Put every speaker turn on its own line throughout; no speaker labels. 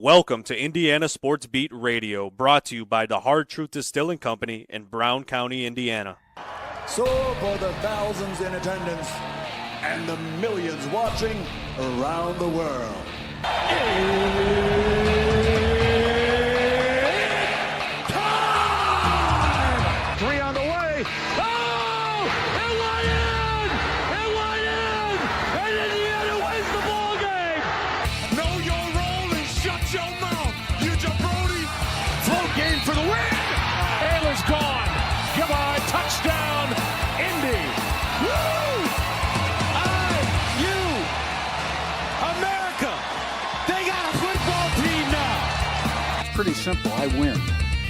Welcome to Indiana Sports Beat Radio, brought to you by the Hard Truth Distilling Company in Brown County, Indiana.
So for the thousands in attendance and the millions watching around the world. Time! 3 on the way. Oh! It went in! It went in! And Indiana wins the ball game! Know your role and shut your mouth, you jabroni! Float game for the win! Ayler's gone! Goodbye, touchdown, Indy! Woo! IU! America! They got a football team now!
It's pretty simple. I win.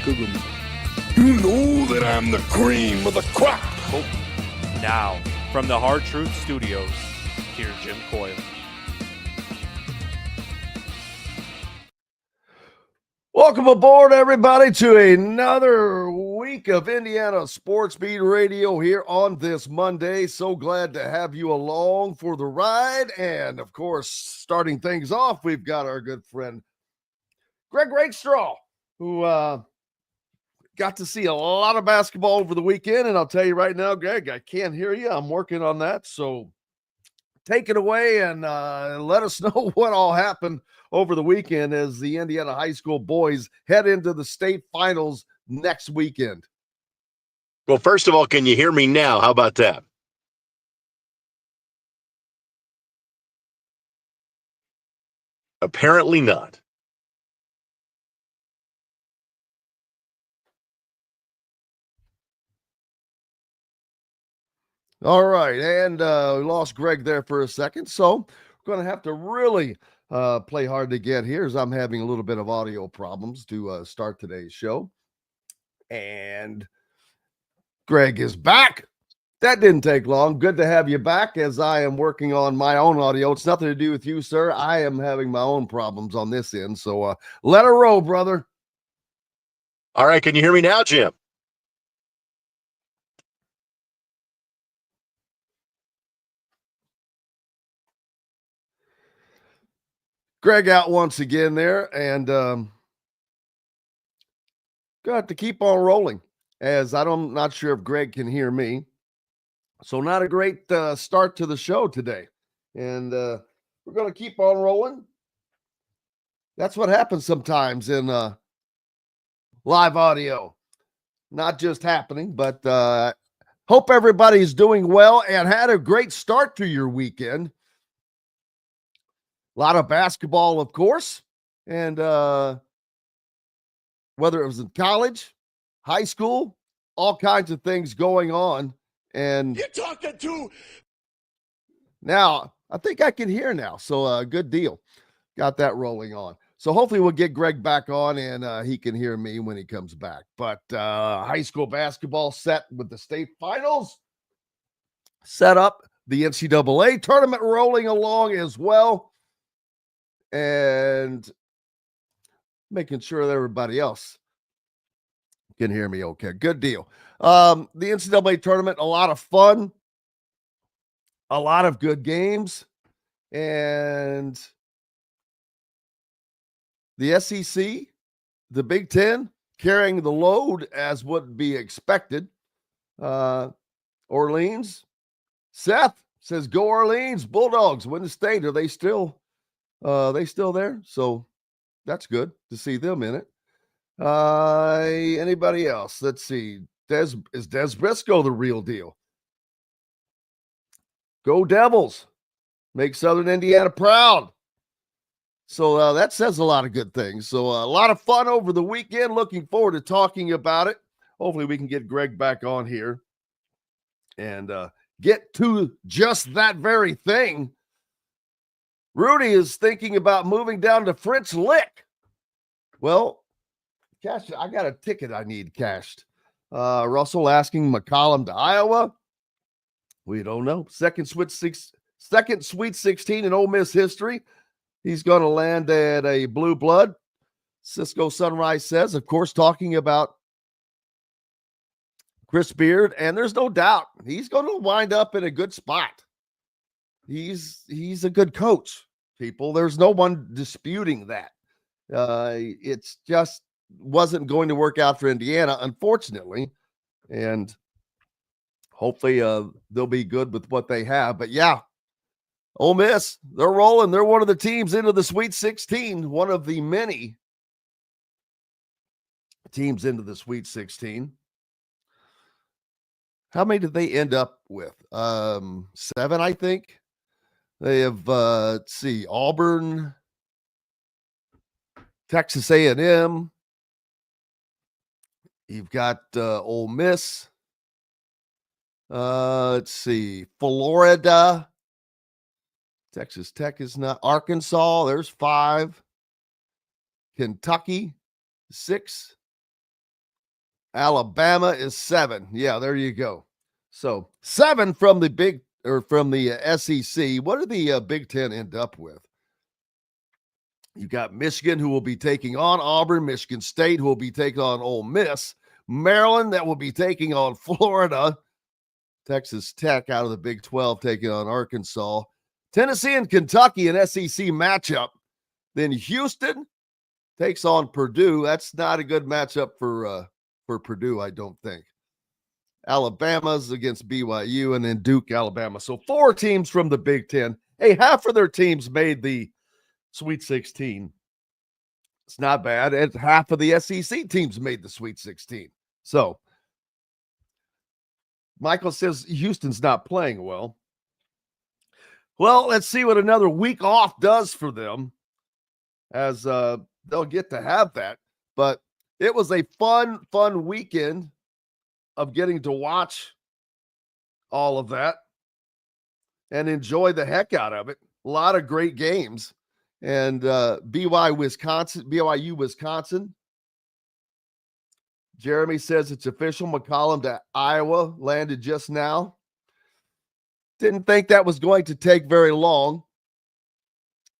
Google me.
You know that I'm the cream of the crop.
Now, from the Hard Truth Studios, here's Jim Coyle.
Welcome aboard, everybody, to another week of Indiana Sports Beat Radio here on this Monday. So glad to have you along for the ride. And, of course, starting things off, we've got our good friend Greg Rakestraw, who got to see a lot of basketball over the weekend. And I'll tell you right now, Greg, I can't hear you. I'm working on that. So take it away and let us know what all happened over the weekend as the Indiana high school boys head into the state finals next weekend.
Well, first of all, can you hear me now? How about that? Apparently not.
All right, and we lost Greg there for a second, so we're going to have to really play hard to get here as I'm having a little bit of audio problems to start today's show. And Greg is back. That didn't take long. Good to have you back as I am working on my own audio. It's nothing to do with you, sir. I am having my own problems on this end, so let her roll, brother.
All right, can you hear me now, Jim?
Greg out once again there, and got to keep on rolling as I'm not sure if Greg can hear me. So not a great start to the show today, and we're going to keep on rolling. That's what happens sometimes in live audio. Not just happening, but hope everybody's doing well and had a great start to your weekend. A lot of basketball, of course, and whether it was in college, high school, all kinds of things going on. And
You're talking to...
Now, I think I can hear now, so good deal. Got that rolling on. So hopefully we'll get Greg back on, and he can hear me when he comes back. But high school basketball set with the state finals set up, the NCAA tournament rolling along as well. And making sure that everybody else can hear me okay. Good deal. The NCAA tournament, a lot of fun, a lot of good games, and the SEC, the Big Ten, carrying the load as would be expected. Orleans, Seth says, go Orleans, Bulldogs, win the state. Are they still there? So that's good to see them in it. Anybody else? Let's see. Is Des Briscoe the real deal? Go Devils. Make Southern Indiana proud. So that says a lot of good things. So a lot of fun over the weekend. Looking forward to talking about it. Hopefully we can get Greg back on here and get to just that very thing. Rudy is thinking about moving down to Fritz Lick. Well, cash. I got a ticket I need cashed. Russell asking McCollum to Iowa. We don't know. Second Sweet 16 in Ole Miss history. He's going to land at a Blue Blood. Cisco Sunrise says, of course, talking about Chris Beard, and there's no doubt he's going to wind up in a good spot. He's a good coach, people. There's no one disputing that. It's just wasn't going to work out for Indiana, unfortunately. And hopefully they'll be good with what they have. But yeah, Ole Miss, they're rolling. They're one of the teams into the Sweet 16, one of the many teams into the Sweet 16. How many did they end up with? 7, I think. They have, let's see, Auburn, Texas A&M. You've got Ole Miss. Let's see, Florida. Texas Tech is not. Arkansas, there's 5. Kentucky, 6. Alabama is 7. Yeah, there you go. So 7 from the SEC. What do the Big Ten end up with? You got Michigan, who will be taking on Auburn, Michigan State, who will be taking on Ole Miss, Maryland, that will be taking on Florida, Texas Tech out of the Big 12 taking on Arkansas, Tennessee and Kentucky, an SEC matchup. Then Houston takes on Purdue. That's not a good matchup for Purdue, I don't think. Alabama's against BYU, and then Duke, Alabama. So 4 teams from the Big Ten. Hey, half of their teams made the Sweet 16. It's not bad. And half of the SEC teams made the Sweet 16. So Michael says Houston's not playing well. Well, let's see what another week off does for them, as they'll get to have that. But it was a fun weekend of getting to watch all of that and enjoy the heck out of it. A lot of great games. And BYU, Wisconsin. Jeremy says it's official. McCollum to Iowa landed just now. Didn't think that was going to take very long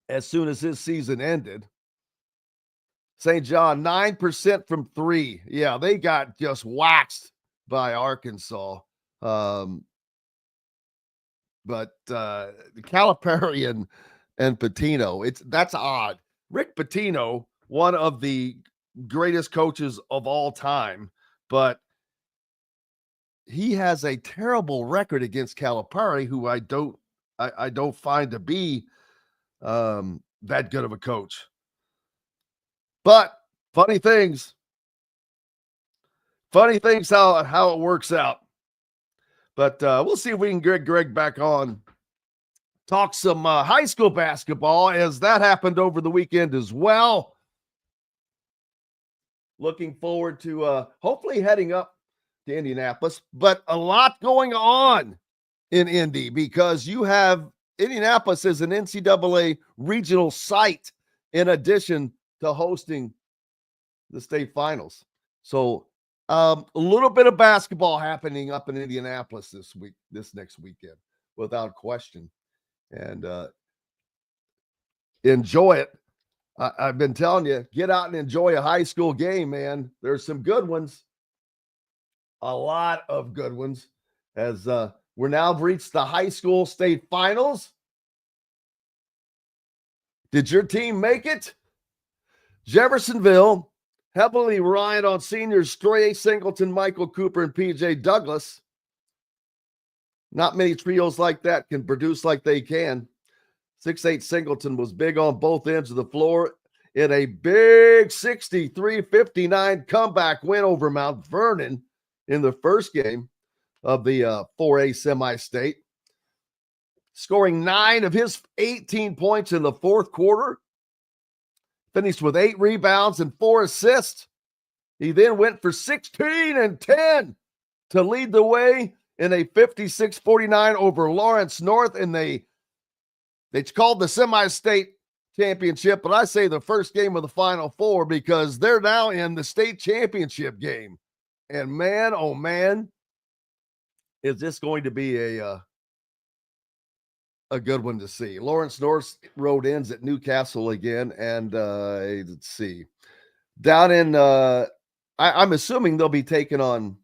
as soon as his season ended. St. John, 9% from 3. Yeah, they got just waxed by Arkansas. But Calipari and Pitino, that's odd. Rick Pitino, one of the greatest coaches of all time, but he has a terrible record against Calipari, who I don't find to be that good of a coach. But funny things how it works out. But we'll see if we can get Greg back on. Talk some high school basketball, as that happened over the weekend as well. Looking forward to hopefully heading up to Indianapolis, but a lot going on in Indy, because you have Indianapolis as an NCAA regional site in addition to hosting the state finals. So a little bit of basketball happening up in Indianapolis this next weekend, without question. And enjoy it. I've been telling you, get out and enjoy a high school game, man. There's some good ones. A lot of good ones, as we're now reached the high school state finals. Did your team make it? Jeffersonville, heavily reliant on seniors Troy Singleton, Michael Cooper, and PJ Douglas. Not many trios like that can produce like they can. 6'8" Singleton was big on both ends of the floor in a big 63-59 comeback win over Mount Vernon in the first game of the 4A semi-state, scoring 9 of his 18 points in the fourth quarter. Finished with 8 rebounds and 4 assists. He then went for 16 and 10 to lead the way in a 56-49 over Lawrence North, and it's called the semi-state championship, but I say the first game of the Final Four, because they're now in the state championship game. And man, oh man, is this going to be a good one to see. Lawrence North road ends at Newcastle again, and let's see, down in I'm assuming they'll be taking on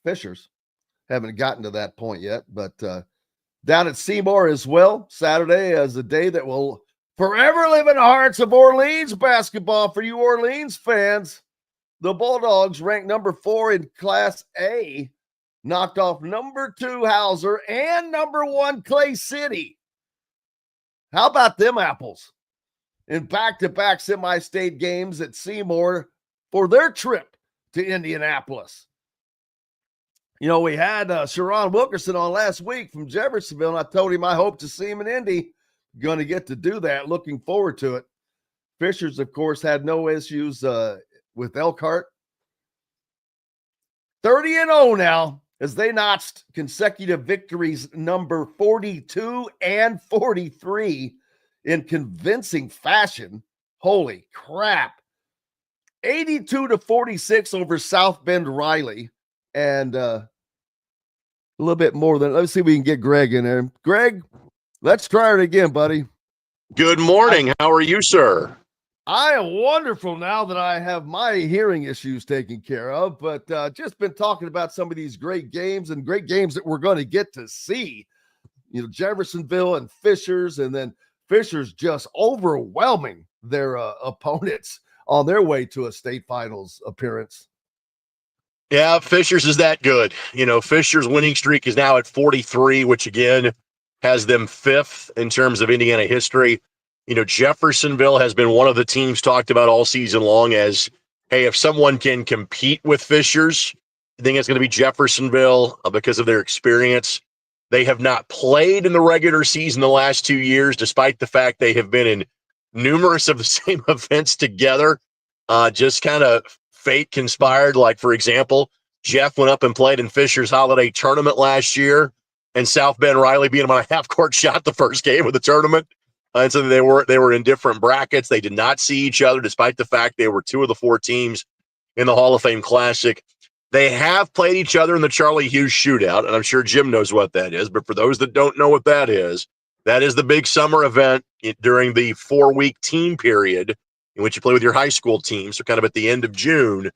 Fisher's. Haven't gotten to that point yet, but down at Seymour as well. Saturday as a day that will Forever live in the hearts of Orleans basketball for you Orleans fans. The Bulldogs ranked number 4 in Class A, knocked off number 2 Hauser and number 1 Clay City. How about them apples? In back-to-back semi-state games at Seymour for their trip to Indianapolis. You know, we had Sharon Wilkerson on last week from Jeffersonville, and I told him I hope to see him in Indy. Going to get to do that. Looking forward to it. Fischer's, of course, had no issues with Elkhart. 30-0 now as they notched consecutive victories number 42 and 43 in convincing fashion. Holy crap. 82-46 over South Bend Riley. And a little bit more than, let's see if we can get Greg in there. Greg, let's try it again, buddy.
Good morning. How are you, sir?
I am wonderful now that I have my hearing issues taken care of, but just been talking about some of these great games and great games that we're going to get to see. You know, Jeffersonville and Fischer's, and then Fischer's just overwhelming their opponents on their way to a state finals appearance.
Yeah, Fischer's is that good. You know, Fischer's winning streak is now at 43, which again has them 5th in terms of Indiana history. You know, Jeffersonville has been one of the teams talked about all season long as, hey, if someone can compete with Fischer's, I think it's going to be Jeffersonville because of their experience. They have not played in the regular season the last 2 years, despite the fact they have been in numerous of the same events together. Just kind of fate conspired. Like, for example, Jeff went up and played in Fischer's holiday tournament last year, and South Bend Riley beat him on a half-court shot the first game of the tournament. And so they were in different brackets. They did not see each other, despite the fact they were 2 of the 4 teams in the Hall of Fame Classic. They have played each other in the Charlie Hughes Shootout, and I'm sure Jim knows what that is. But for those that don't know what that is the big summer event during the 4-week team period in which you play with your high school team, so kind of at the end of June.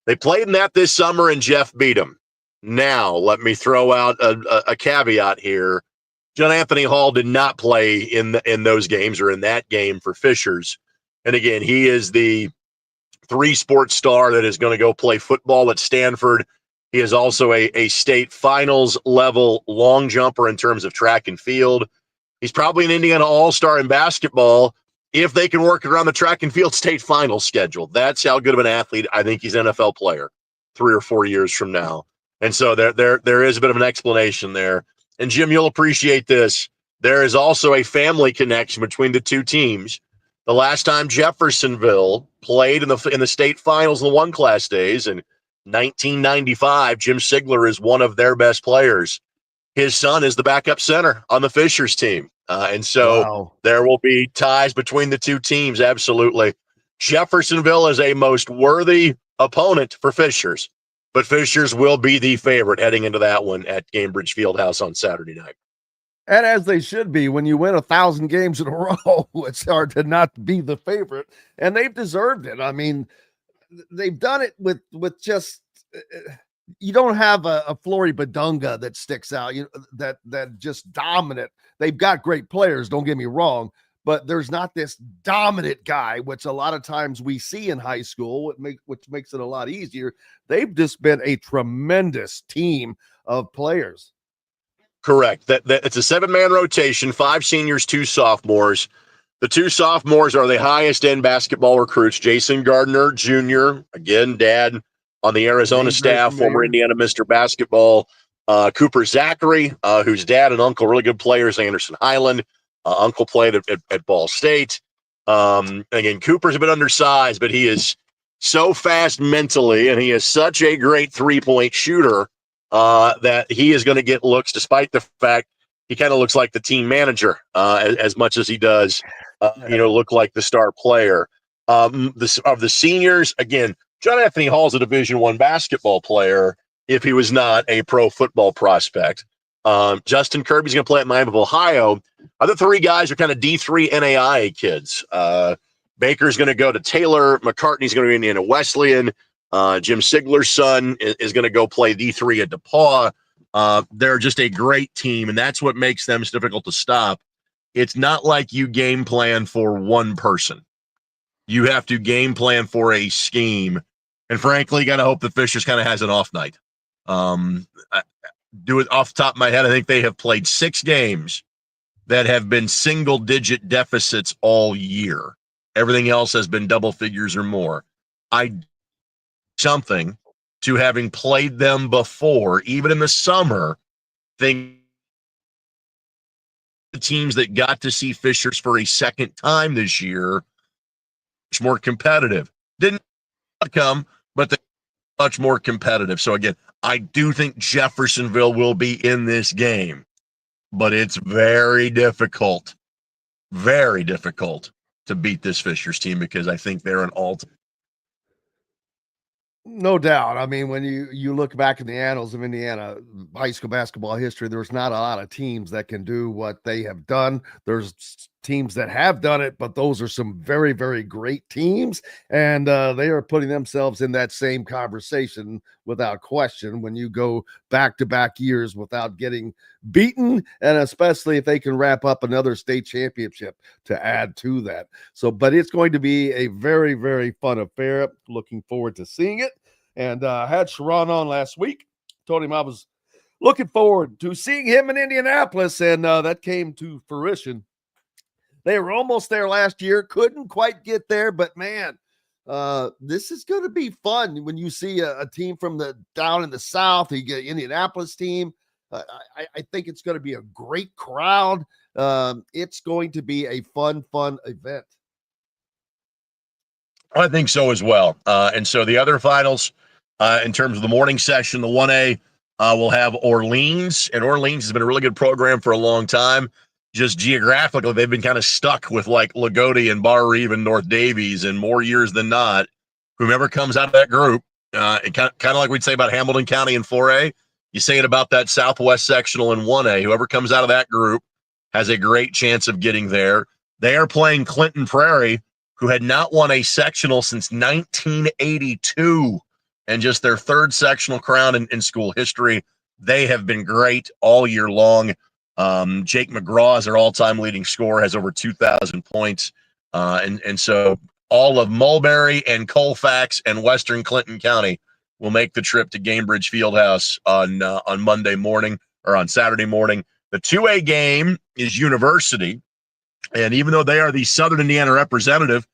They played in that this summer, and Jeff beat them. Now, let me throw out a caveat here. John Anthony Hall did not play in those games or in that game for Fischer's. And again, he is the 3-sport star that is going to go play football at Stanford. He is also a state finals level long jumper in terms of track and field. He's probably an Indiana all-star in basketball if they can work around the track and field state final schedule. That's how good of an athlete I think he's an NFL player 3 or 4 years from now. And so there is a bit of an explanation there. And Jim, you'll appreciate this. There is also a family connection between the 2 teams. The last time Jeffersonville played in the state finals in the 1-class days in 1995, Jim Sigler is one of their best players. His son is the backup center on the Fischer's team. And so There will be ties between the 2 teams, absolutely. Jeffersonville is a most worthy opponent for Fischer's. But Fischer's will be the favorite heading into that one at Cambridge Fieldhouse on Saturday night.
And as they should be, when you win 1,000 games in a row, it's hard to not be the favorite. And they've deserved it. I mean, they've done it with just you don't have a Flory Badunga that sticks out, that just dominant. They've got great players, don't get me wrong, but there's not this dominant guy, which a lot of times we see in high school, which makes it a lot easier. They've just been a tremendous team of players.
Correct. That it's a 7-man rotation, 5 seniors, 2 sophomores. The 2 sophomores are the highest end basketball recruits. Jason Gardner Jr., again, dad on the Arizona staff, former Indiana Mr. Basketball. Cooper Zachary, whose dad and uncle, really good players, Anderson Highland. Uncle played at Ball State. Again, Cooper's a bit undersized, but he is so fast mentally, and he is such a great 3-point shooter that he is going to get looks, despite the fact he kind of looks like the team manager as much as he does, look like the star player. Of the seniors, again, John Anthony Hall is a Division I basketball player if he was not a pro football prospect. Justin Kirby's going to play at Miami of Ohio. Other 3 guys are kind of D3 NAIA kids. Baker's going to go to Taylor. McCartney's going to be Indiana Wesleyan. Jim Sigler's son is going to go play D3 at DePaul. They're just a great team, and that's what makes them so difficult to stop, it's not like you game plan for one person. You have to game plan for a scheme. And frankly, got to hope the Fishers kind of has an off night. Do it off the top of my head. I think they have played 6 games that have been single-digit deficits all year. Everything else has been double figures or more. Something to having played them before, even in the summer, think the teams that got to see Fishers for a second time this year, much more competitive. Didn't come, but they're much more competitive. So again, I do think Jeffersonville will be in this game, but it's very difficult to beat this Fishers team because I think they're an all-time.
No doubt. I mean, when you look back in the annals of Indiana high school basketball history, there's not a lot of teams that can do what they have done. There's teams that have done it, but those are some very, very great teams, and they are putting themselves in that same conversation without question when you go back-to-back years without getting beaten, and especially if they can wrap up another state championship to add to that. So, but it's going to be a very, very fun affair. Looking forward to seeing it. And had Sharon on last week. Told him I was looking forward to seeing him in Indianapolis, and that came to fruition. They were almost there last year, couldn't quite get there, but man, this is going to be fun when you see a team from down in the South. You get Indianapolis team. I think it's going to be a great crowd. It's going to be a fun event.
I think so as well. And so the other finals, in terms of the morning session, the 1A will have Orleans, and Orleans has been a really good program for a long time. Just geographically, they've been kind of stuck with like Lagodi and Bar Reeve and North Davies, and more years than not, whomever comes out of that group, and kind of like we'd say about Hamilton County in 4A, you say it about that Southwest sectional in 1A. Whoever comes out of that group has a great chance of getting there. They are playing Clinton Prairie, who had not won a sectional since 1982, and just their 3rd sectional crown in school history. They have been great all year long. Jake McGraw is their all-time leading scorer, has over 2,000 points. And so all of Mulberry and Colfax and Western Clinton County will make the trip to Gamebridge Fieldhouse on Monday morning or on Saturday morning. The 2A game is University. And even though they are the Southern Indiana representative,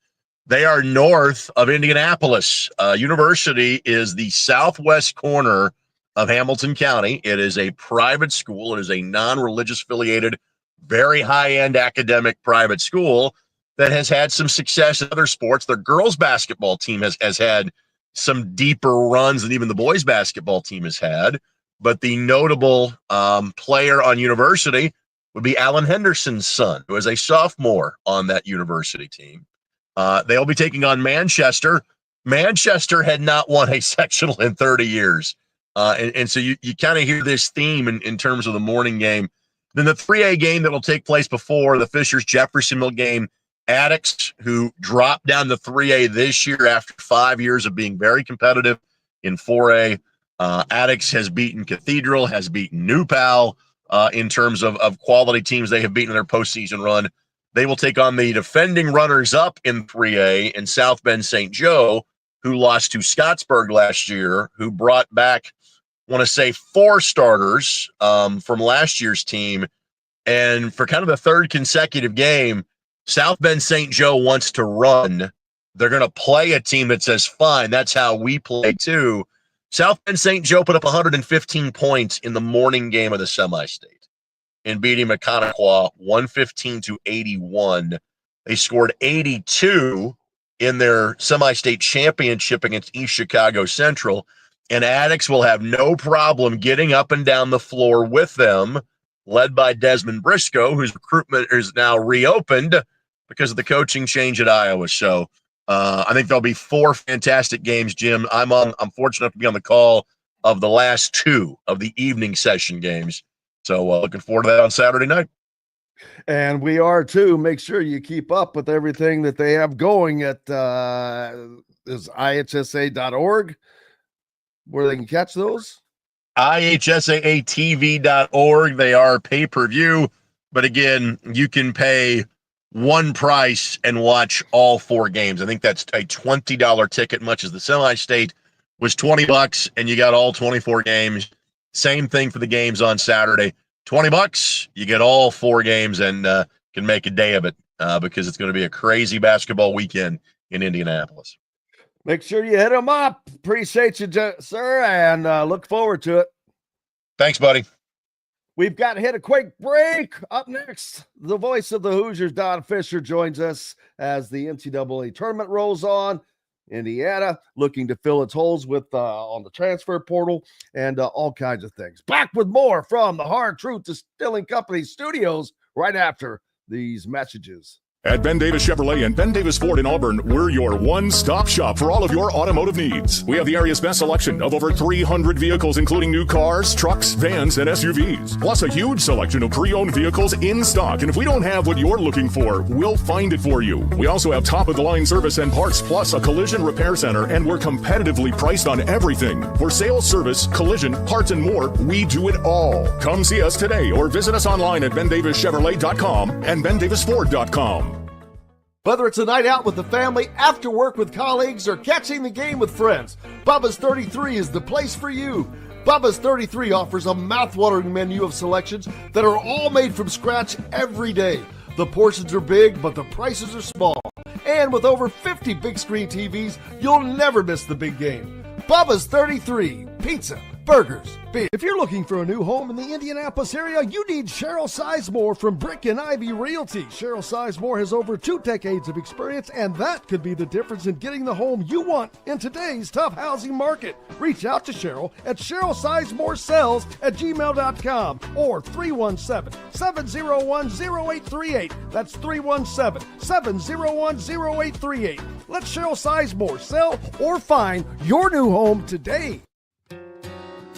they are north of Indianapolis. University is the southwest corner of Hamilton County. It is a private school. It is a non-religious affiliated, very high-end academic private school that has had some success in other sports. Their girls basketball team has had some deeper runs than even the boys basketball team has had. But the notable player on University would be Alan Henderson's son, who is a sophomore on that University team. They'll be taking on Manchester. Manchester had not won a sectional in 30 years. And so you kind of hear this theme in terms of the morning game. Then the 3A game that will take place before the Fishers-Jeffersonville game, Addicts, who dropped down to 3A this year after 5 years of being very competitive in 4A. Addicts has beaten Cathedral, has beaten New Pal in terms of quality teams they have beaten in their postseason run. They will take on the defending runners-up in 3A in South Bend St. Joe, who lost to Scottsburg last year, who brought back, I want to say, 4 starters from last year's team. And for kind of the 3rd consecutive game, South Bend St. Joe wants to run. They're going to play a team that says, fine, that's how we play too. South Bend St. Joe put up 115 points in the morning game of the semi-state and beating Mechaniqua 115-81. They scored 82 in their semi-state championship against East Chicago Central, and Addicts will have no problem getting up and down the floor with them, led by Desmond Briscoe, whose recruitment is now reopened because of the coaching change at Iowa. So I think there'll be 4 fantastic games, Jim. I'm fortunate enough to be on the call of the last 2 of the evening session games. So looking forward to that on Saturday night.
And we are too. Make sure you keep up with everything that they have going at is IHSAA.org, where they can catch those.
IHSAATV.org. They are pay-per-view. But again, you can pay one price and watch all 4 games. I think that's a $20 ticket, much as the semi-state was $20, and you got all 24 games. Same thing for the games on Saturday. $20, you get all 4 games and can make a day of it because it's going to be a crazy basketball weekend in Indianapolis.
Make sure you hit them up. Appreciate you, sir, and look forward to it.
Thanks, buddy.
We've got to hit a quick break. Up next, the voice of the Hoosiers, Don Fischer, joins us as the NCAA tournament rolls on. Indiana looking to fill its holes with on the transfer portal and all kinds of things. Back with more from the Hard Truth Distilling Company studios right after these messages.
At Ben Davis Chevrolet and Ben Davis Ford in Auburn, we're your one-stop shop for all of your automotive needs. We have the area's best selection of over 300 vehicles, including new cars, trucks, vans, and SUVs. Plus a huge selection of pre-owned vehicles in stock. And if we don't have what you're looking for, we'll find it for you. We also have top-of-the-line service and parts, plus a collision repair center, and we're competitively priced on everything. For sales, service, collision, parts, and more, we do it all. Come see us today or visit us online at bendavischevrolet.com and bendavisford.com.
Whether it's a night out with the family, after work with colleagues, or catching the game with friends, Bubba's 33 is the place for you. Bubba's 33 offers a mouthwatering menu of selections that are all made from scratch every day. The portions are big, but the prices are small. And with over 50 big screen TVs, you'll never miss the big game. Bubba's 33, pizza, burgers, beer. If you're looking for a new home in the Indianapolis area, you need Cheryl Sizemore from Brick and Ivy Realty. Cheryl Sizemore has over 2 decades of experience, and that could be the difference in getting the home you want in today's tough housing market. Reach out to Cheryl at CherylSizemoreSells@gmail.com or 317-701-0838. That's 317-701-0838. Let Cheryl Sizemore sell or find your new home today.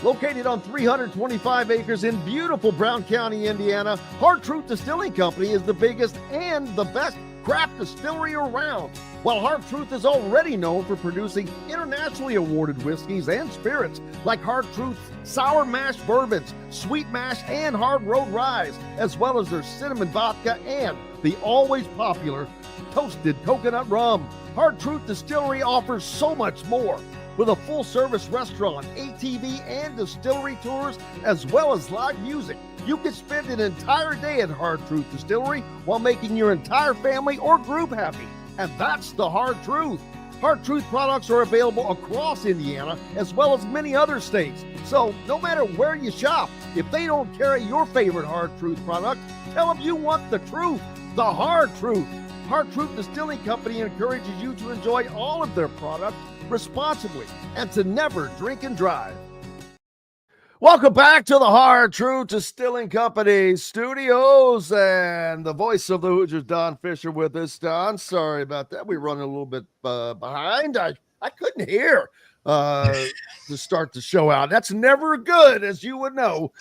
Located on 325 acres in beautiful Brown County, Indiana, Hard Truth Distilling Company is the biggest and the best craft distillery around. While Hard Truth is already known for producing internationally awarded whiskeys and spirits like Hard Truth's sour mash bourbons, sweet mash, and hard road ryes, as well as their cinnamon vodka and the always popular toasted coconut rum. Hard Truth Distillery offers so much more. With a full-service restaurant, ATV, and distillery tours, as well as live music, you can spend an entire day at Hard Truth Distillery while making your entire family or group happy. And that's the Hard Truth. Hard Truth products are available across Indiana, as well as many other states. So no matter where you shop, if they don't carry your favorite Hard Truth product, tell them you want the truth, the Hard Truth. Hard Truth Distilling Company encourages you to enjoy all of their products responsibly and to never drink and drive. Welcome back to the Hard Truth Distilling Company studios, and the voice of the Hoosiers, Don Fischer, with us. Don, sorry about that. We're running a little bit behind. I couldn't hear to start the show out. That's never good, as you would know.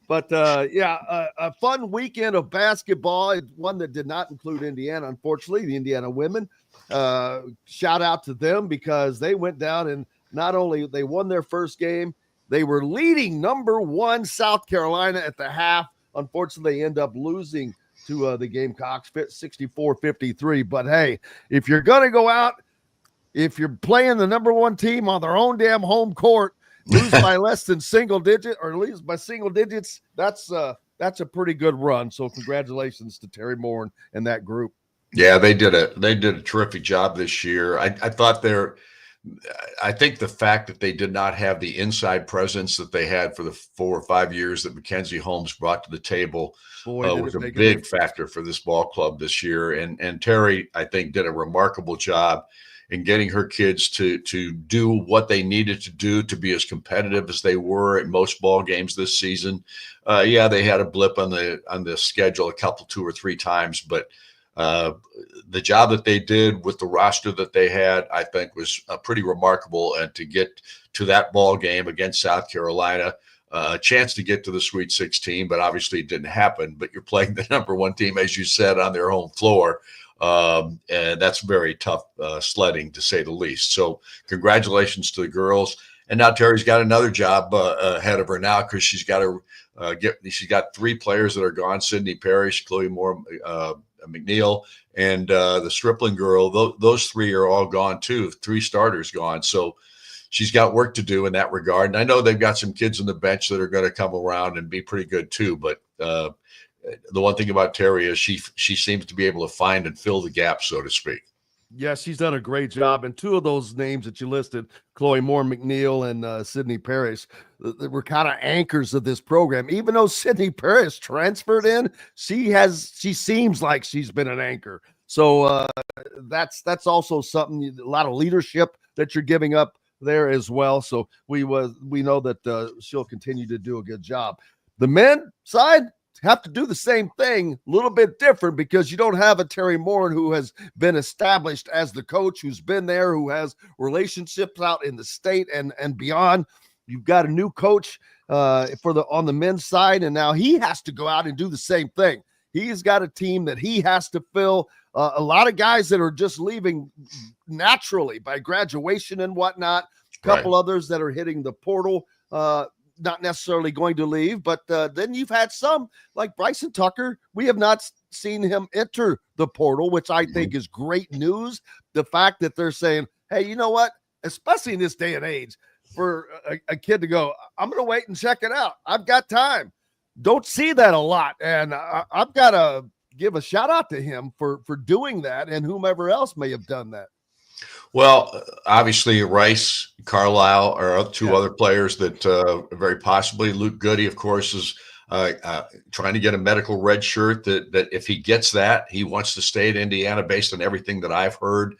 But a fun weekend of basketball, one that did not include Indiana, unfortunately, the Indiana women. Shout out to them because they went down and not only they won their first game, they were leading number 1 South Carolina at the half. Unfortunately, they end up losing to the Gamecocks 64-53. But hey, if you're going to go out, if you're playing the number 1 team on their own damn home court, lose by less than single digit or lose by single digits, that's a pretty good run. So congratulations to Terry Moore and that group.
Yeah, they did a terrific job this year. I think the fact that they did not have the inside presence that they had for the 4 or 5 years that Mackenzie Holmes brought to the table was a big factor for this ball club this year. And Terry, I think, did a remarkable job in getting her kids to do what they needed to do to be as competitive as they were at most ball games this season. They had a blip on the schedule a couple, 2 or 3 times, but the job that they did with the roster that they had, I think, was pretty remarkable. And to get to that ball game against South Carolina, a chance to get to the Sweet 16, but obviously it didn't happen. But you're playing the number 1 team, as you said, on their home floor. And that's very tough sledding, to say the least. So congratulations to the girls. And now Terry's got another job ahead of her now because she's got to She's got 3 players that are gone: Sydney Parrish, Chloe Moore, McNeil, and the Stripling girl. Those 3 are all gone too. 3 starters gone. So she's got work to do in that regard. And I know they've got some kids on the bench that are going to come around and be pretty good too. But the one thing about Terry is she seems to be able to find and fill the gap, so to speak.
Yeah, she's done a great job. And 2 of those names that you listed, Chloe Moore McNeil and Sydney Parrish, they were kind of anchors of this program. Even though Sydney Parrish transferred in, she seems like she's been an anchor. So that's also something, a lot of leadership that you're giving up there as well. So we know that she'll continue to do a good job. The men side have to do the same thing, a little bit different, because you don't have a Terry Moore who has been established as the coach, who's been there, who has relationships out in the state and beyond. You've got a new coach on the men's side, and now he has to go out and do the same thing. He's got a team that he has to fill. A lot of guys that are just leaving naturally by graduation and whatnot. A couple others that are hitting the portal, not necessarily going to leave, but then you've had some like Bryson Tucker. We have not seen him enter the portal, which I think is great news. The fact that they're saying, hey, you know what, especially in this day and age, for a kid to go, I'm going to wait and check it out. I've got time. Don't see that a lot. And I've got to give a shout out to him for doing that, and whomever else may have done that.
Well, obviously Rice, Carlisle are 2 other players that very possibly. Luke Goody, of course, is trying to get a medical red shirt that if he gets that, he wants to stay at Indiana based on everything that I've heard.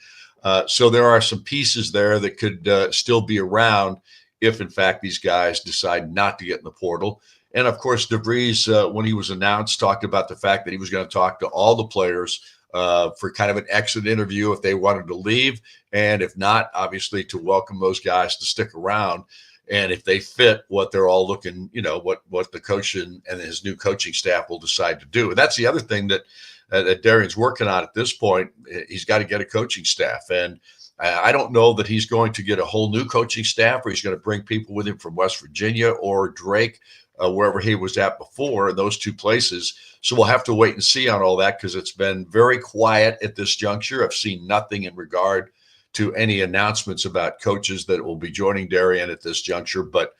So there are some pieces there that could still be around if, in fact, these guys decide not to get in the portal. And, of course, DeVries, when he was announced, talked about the fact that he was going to talk to all the players for kind of an exit interview if they wanted to leave. And if not, obviously, to welcome those guys to stick around. And if they fit what they're all looking, what the coach and his new coaching staff will decide to do. And that's the other thing that Darian's working on at this point. He's got to get a coaching staff. And I don't know that he's going to get a whole new coaching staff, or he's going to bring people with him from West Virginia or Drake, wherever he was at before, in those 2 places. So we'll have to wait and see on all that, because it's been very quiet at this juncture. I've seen nothing in regard to any announcements about coaches that will be joining Darian at this juncture, but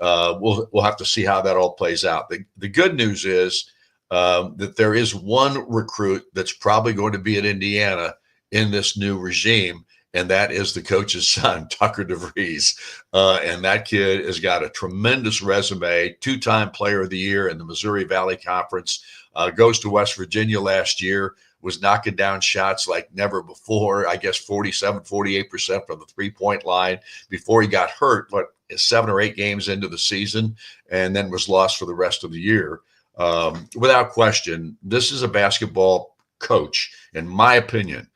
we'll have to see how that all plays out. The good news is that there is one recruit that's probably going to be at Indiana in this new regime, and that is the coach's son, Tucker DeVries. And that kid has got a tremendous resume, 2-time player of the year in the Missouri Valley Conference, goes to West Virginia last year, was knocking down shots like never before. I guess 48% from the 3-point line before he got hurt, 7 or 8 games into the season, and then was lost for the rest of the year. Without question, this is a basketball coach, in my opinion,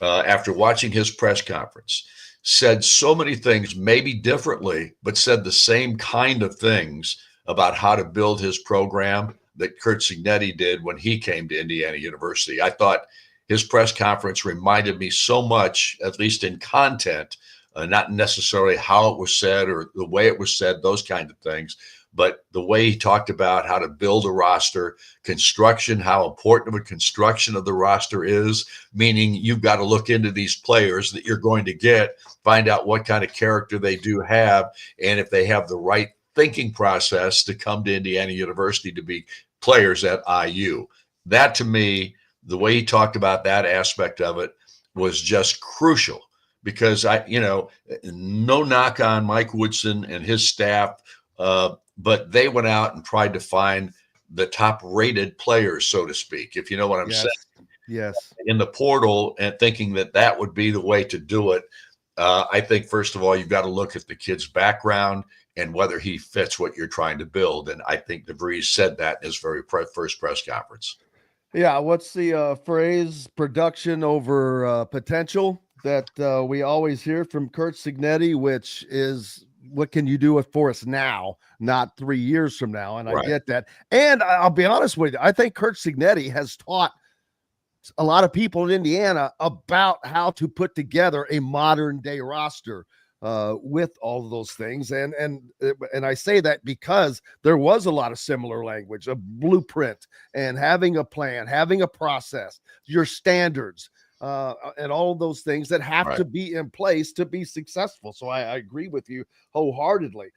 after watching his press conference, said so many things, maybe differently, but said the same kind of things about how to build his program that Curt Cignetti did when he came to Indiana University. I thought his press conference reminded me so much, at least in content, not necessarily how it was said or the way it was said, those kind of things, but the way he talked about how to build a roster, construction, how important of a construction of the roster is, meaning you've got to look into these players that you're going to get, find out what kind of character they do have, and if they have the right thinking process to come to Indiana University to be players at IU. That, to me, the way he talked about that aspect of it was just crucial, because no knock on Mike Woodson and his staff, but they went out and tried to find the top-rated players, so to speak, if you know what I'm saying.
Yes.
In the portal, and thinking that would be the way to do it. I think, first of all, you've got to look at the kid's background and whether he fits what you're trying to build. And I think DeVries said that in his very first press conference.
Yeah, what's the phrase, production over potential, that we always hear from Curt Cignetti, which is, what can you do it for us now, not 3 years from now? And I get that. And I'll be honest with you, I think Curt Cignetti has taught a lot of people in Indiana about how to put together a modern day roster. with all of those things. And I say that because there was a lot of similar language, a blueprint, and having a plan, having a process, your standards, and all of those things that have to be in place to be successful. So I agree with you wholeheartedly.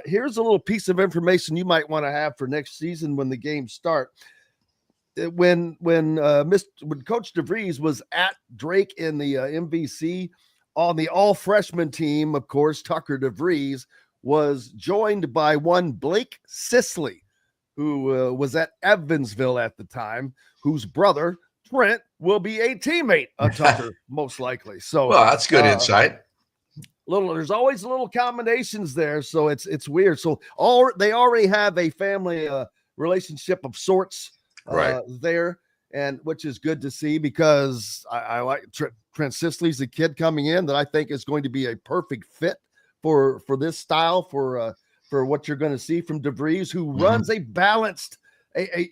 Here's a little piece of information you might want to have for next season when the games start. When Coach DeVries was at Drake in the MVC on the all freshman team, of course, Tucker DeVries was joined by one Blake Sisley, who was at Evansville at the time, whose brother Trent will be a teammate of Tucker, most likely. So,
well, that's good insight.
There's always little combinations there, so it's weird. So they already have a family relationship of sorts there, and which is good to see, because I like Trent Sisley's a kid coming in that I think is going to be a perfect fit for this style, for what you're going to see from DeVries, who runs a balanced.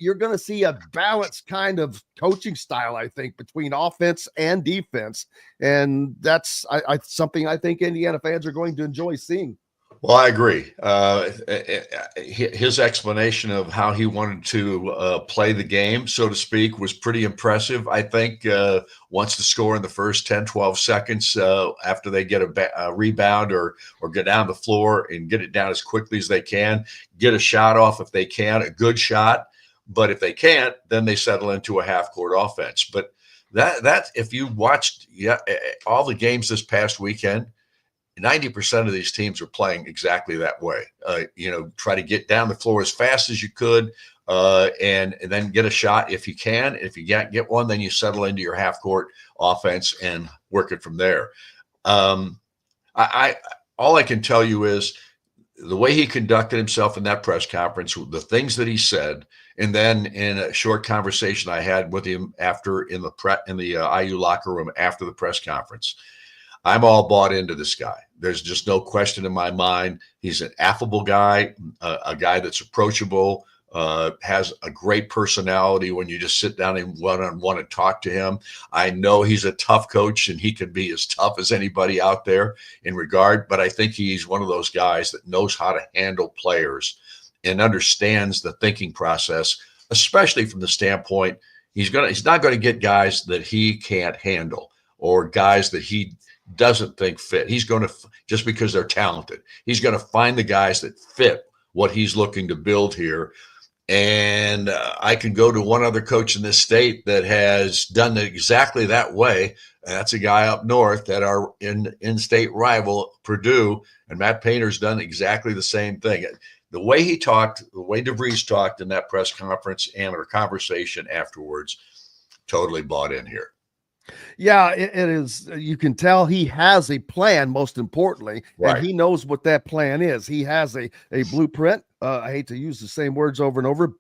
You're going to see a balanced kind of coaching style, I think, between offense and defense, and that's something I think Indiana fans are going to enjoy seeing.
Well, I agree. His explanation of how he wanted to play the game, so to speak, was pretty impressive. I think wants to score in the first 10, 12 seconds after they get a rebound or get down the floor and get it down as quickly as they can, get a shot off if they can, a good shot. But if they can't, then they settle into a half-court offense. But that if you watched all the games this past weekend, 90% of these teams are playing exactly that way. Try to get down the floor as fast as you could, and then get a shot if you can. If you can't get one, then you settle into your half-court offense and work it from there. All I can tell you is the way he conducted himself in that press conference, the things that he said, and then in a short conversation I had with him after in the IU locker room after the press conference, I'm all bought into this guy. There's just no question in my mind. He's an affable guy, a guy that's approachable, has a great personality when you just sit down and one-on-one and talk to him. I know he's a tough coach, and he can be as tough as anybody out there in regard, but I think he's one of those guys that knows how to handle players and understands the thinking process, especially from the standpoint he's not going to get guys that he can't handle or guys that he doesn't think fit. He's going to, just because they're talented, he's going to find the guys that fit what he's looking to build here. And I can go to one other coach in this state that has done it exactly that way. And that's a guy up north that our in-state rival, Purdue, and Matt Painter's done exactly the same thing. The way he talked, the way DeVries talked in that press conference and our conversation afterwards, totally bought in here.
Yeah, it is. You can tell he has a plan, most importantly, and he knows what that plan is. He has a blueprint. I hate to use the same words over and over,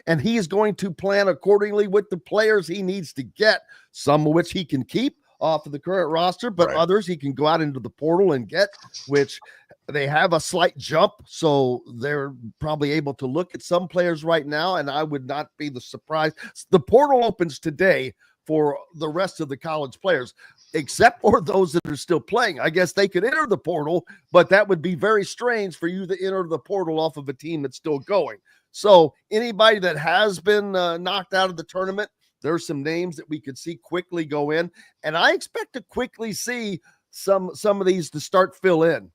and he is going to plan accordingly with the players he needs to get, some of which he can keep off of the current roster, but others he can go out into the portal and get, which they have a slight jump. So they're probably able to look at some players right now, and I would not be surprised. The portal opens today for the rest of the college players, except for those that are still playing. I guess they could enter the portal, but that would be very strange for you to enter the portal off of a team that's still going. So anybody that has been knocked out of the tournament, there's some names that we could see quickly go in, and I expect to quickly see some of these to start fill in.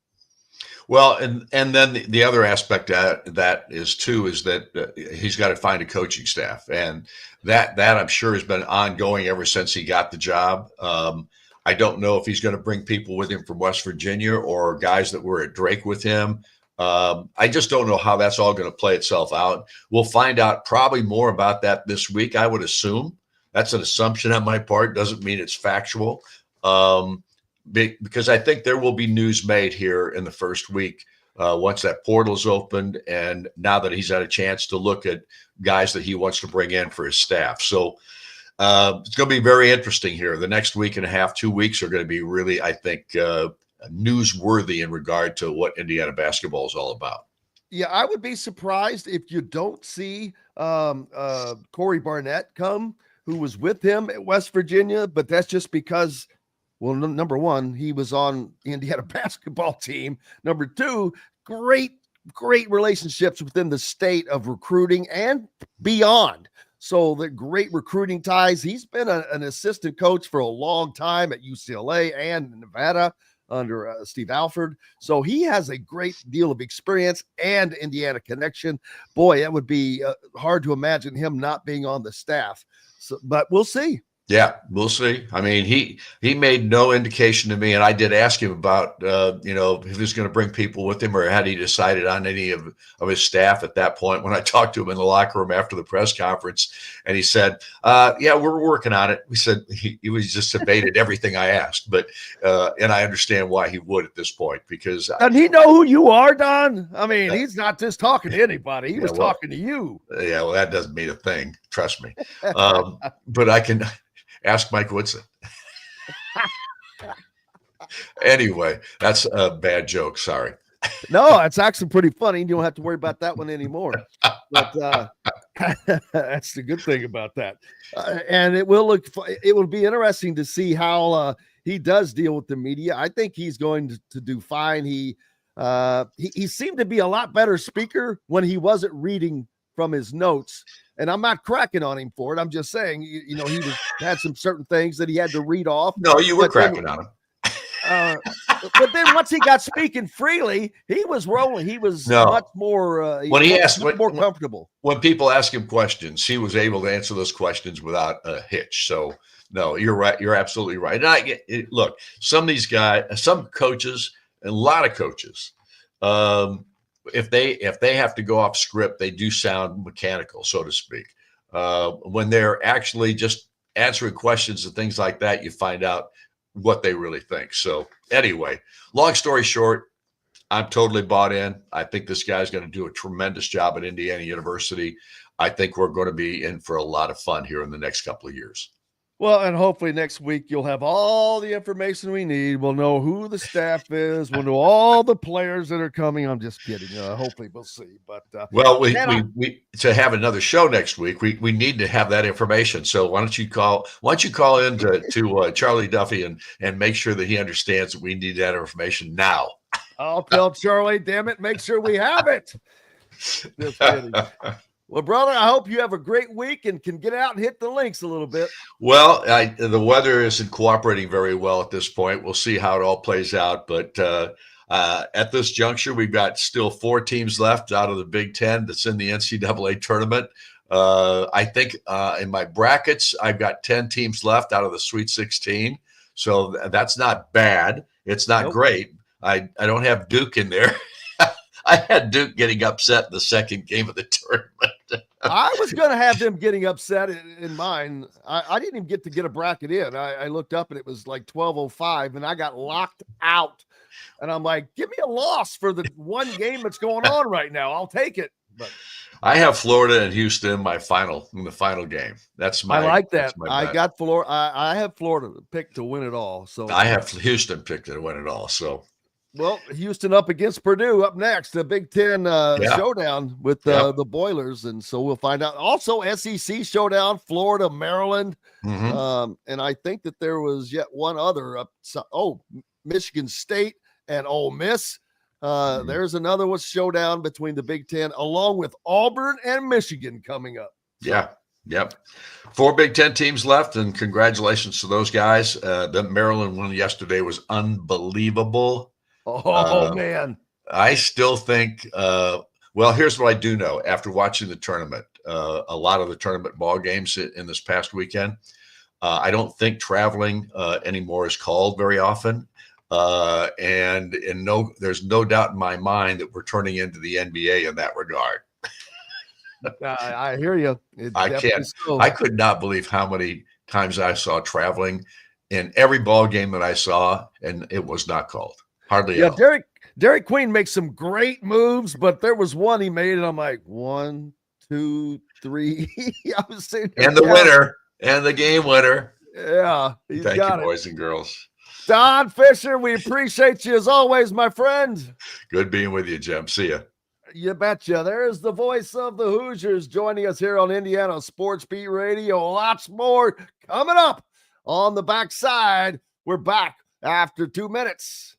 Well, and then the other aspect that is that he's got to find a coaching staff, and that I'm sure has been ongoing ever since he got the job. I don't know if he's going to bring people with him from West Virginia or guys that were at Drake with him. I just don't know how that's all going to play itself out. We'll find out probably more about that this week, I would assume. That's an assumption on my part. Doesn't mean it's factual. Because I think there will be news made here in the first week once that portal's opened, and now that he's had a chance to look at guys that he wants to bring in for his staff. So it's going to be very interesting here. The next week and a half, 2 weeks are going to be really, I think, newsworthy in regard to what Indiana basketball is all about.
Yeah, I would be surprised if you don't see Corey Barnett come, who was with him at West Virginia, but that's just because Well, number one, he was on the Indiana basketball team. Number two, great relationships within the state of recruiting and beyond. So the great recruiting ties. He's been an assistant coach for a long time at UCLA and Nevada under Steve Alford. So he has a great deal of experience and Indiana connection. Boy, it would be hard to imagine him not being on the staff. So, but we'll see.
Yeah, we'll see. I mean, he made no indication to me, and I did ask him about, if he was going to bring people with him or had he decided on any of his staff at that point when I talked to him in the locker room after the press conference. And he said, yeah, we're working on it. We said he was just evaded everything I asked, but and I understand why he would at this point because.
And he know who you are, Don? I mean, he's not just talking to anybody. He was talking to you.
Yeah, well, that doesn't mean a thing. Trust me. But I can ask Mike Woodson. Anyway, that's a bad joke. Sorry.
No, it's actually pretty funny. You don't have to worry about that one anymore. But that's the good thing about that. And it will be interesting to see how he does deal with the media. I think he's going to do fine. He seemed to be a lot better speaker when he wasn't reading from his notes. And I'm not cracking on him for it. I'm just saying, he had some certain things that he had to read off.
No, you were cracking on him.
But then once he got speaking freely, he was rolling. He was much more more comfortable.
When people ask him questions, he was able to answer those questions without a hitch. So no, you're right. You're absolutely right. And look, some of these guys, some coaches, a lot of coaches, if they have to go off script, they do sound mechanical, so to speak. When they're actually just answering questions and things like that, you find out what they really think. So anyway, long story short, I'm totally bought in. I think this guy's going to do a tremendous job at Indiana University. I think we're going to be in for a lot of fun here in the next couple of years.
Well, and hopefully next week you'll have all the information we need. We'll know who the staff is. We'll know all the players that are coming. I'm just kidding. Hopefully we'll see. But
we to have another show next week, we need to have that information. So why don't you call in to Charlie Duffy and make sure that he understands that we need that information now.
I'll tell Charlie. Damn it! Make sure we have it. Just kidding. Well, brother, I hope you have a great week and can get out and hit the links a little bit.
Well, the weather isn't cooperating very well at this point. We'll see how it all plays out. But at this juncture, we've got still 4 teams left out of the Big Ten that's in the NCAA tournament. I think in my brackets, I've got 10 teams left out of the Sweet 16. So that's not bad. It's not great. I don't have Duke in there. I had Duke getting upset in the second game of the tournament.
I was going to have them getting upset in mine. I didn't even get to get a bracket in. I looked up and it was like 12:05 and I got locked out. And I'm like, give me a loss for the one game that's going on right now. I'll take it. But
I have Florida and Houston in the final game. That's my.
I like that. I got Florida. I have Florida picked to win it all. So
I have Houston picked to win it all. So.
Well, Houston up against Purdue up next, the Big Ten showdown with the Boilers. And so we'll find out. Also, SEC showdown, Florida, Maryland. Mm-hmm. And I think that there was yet one other Michigan State and Ole Miss. There's another one showdown between the Big Ten, along with Auburn and Michigan coming up. So.
Yeah. Yep. 4 Big Ten teams left, and congratulations to those guys. The Maryland one yesterday was unbelievable.
Oh, man.
I still think here's what I do know after watching the tournament, a lot of the tournament ball games in this past weekend. I don't think traveling anymore is called very often. And there's no doubt in my mind that we're turning into the NBA in that regard.
I hear you.
I could not believe how many times I saw traveling in every ball game that I saw, and it was not called. Hardly.
Yeah, Derek Queen makes some great moves, but there was one he made, and I'm like, 1, 2, 3. I was saying,
and the winner, and the game winner.
Yeah,
thank you, boys and girls.
Don Fischer, we appreciate you as always, my friend.
Good being with you, Jim. See ya.
You betcha. There's the voice of the Hoosiers joining us here on Indiana Sports Beat Radio. Lots more coming up on the backside We're back after 2 minutes.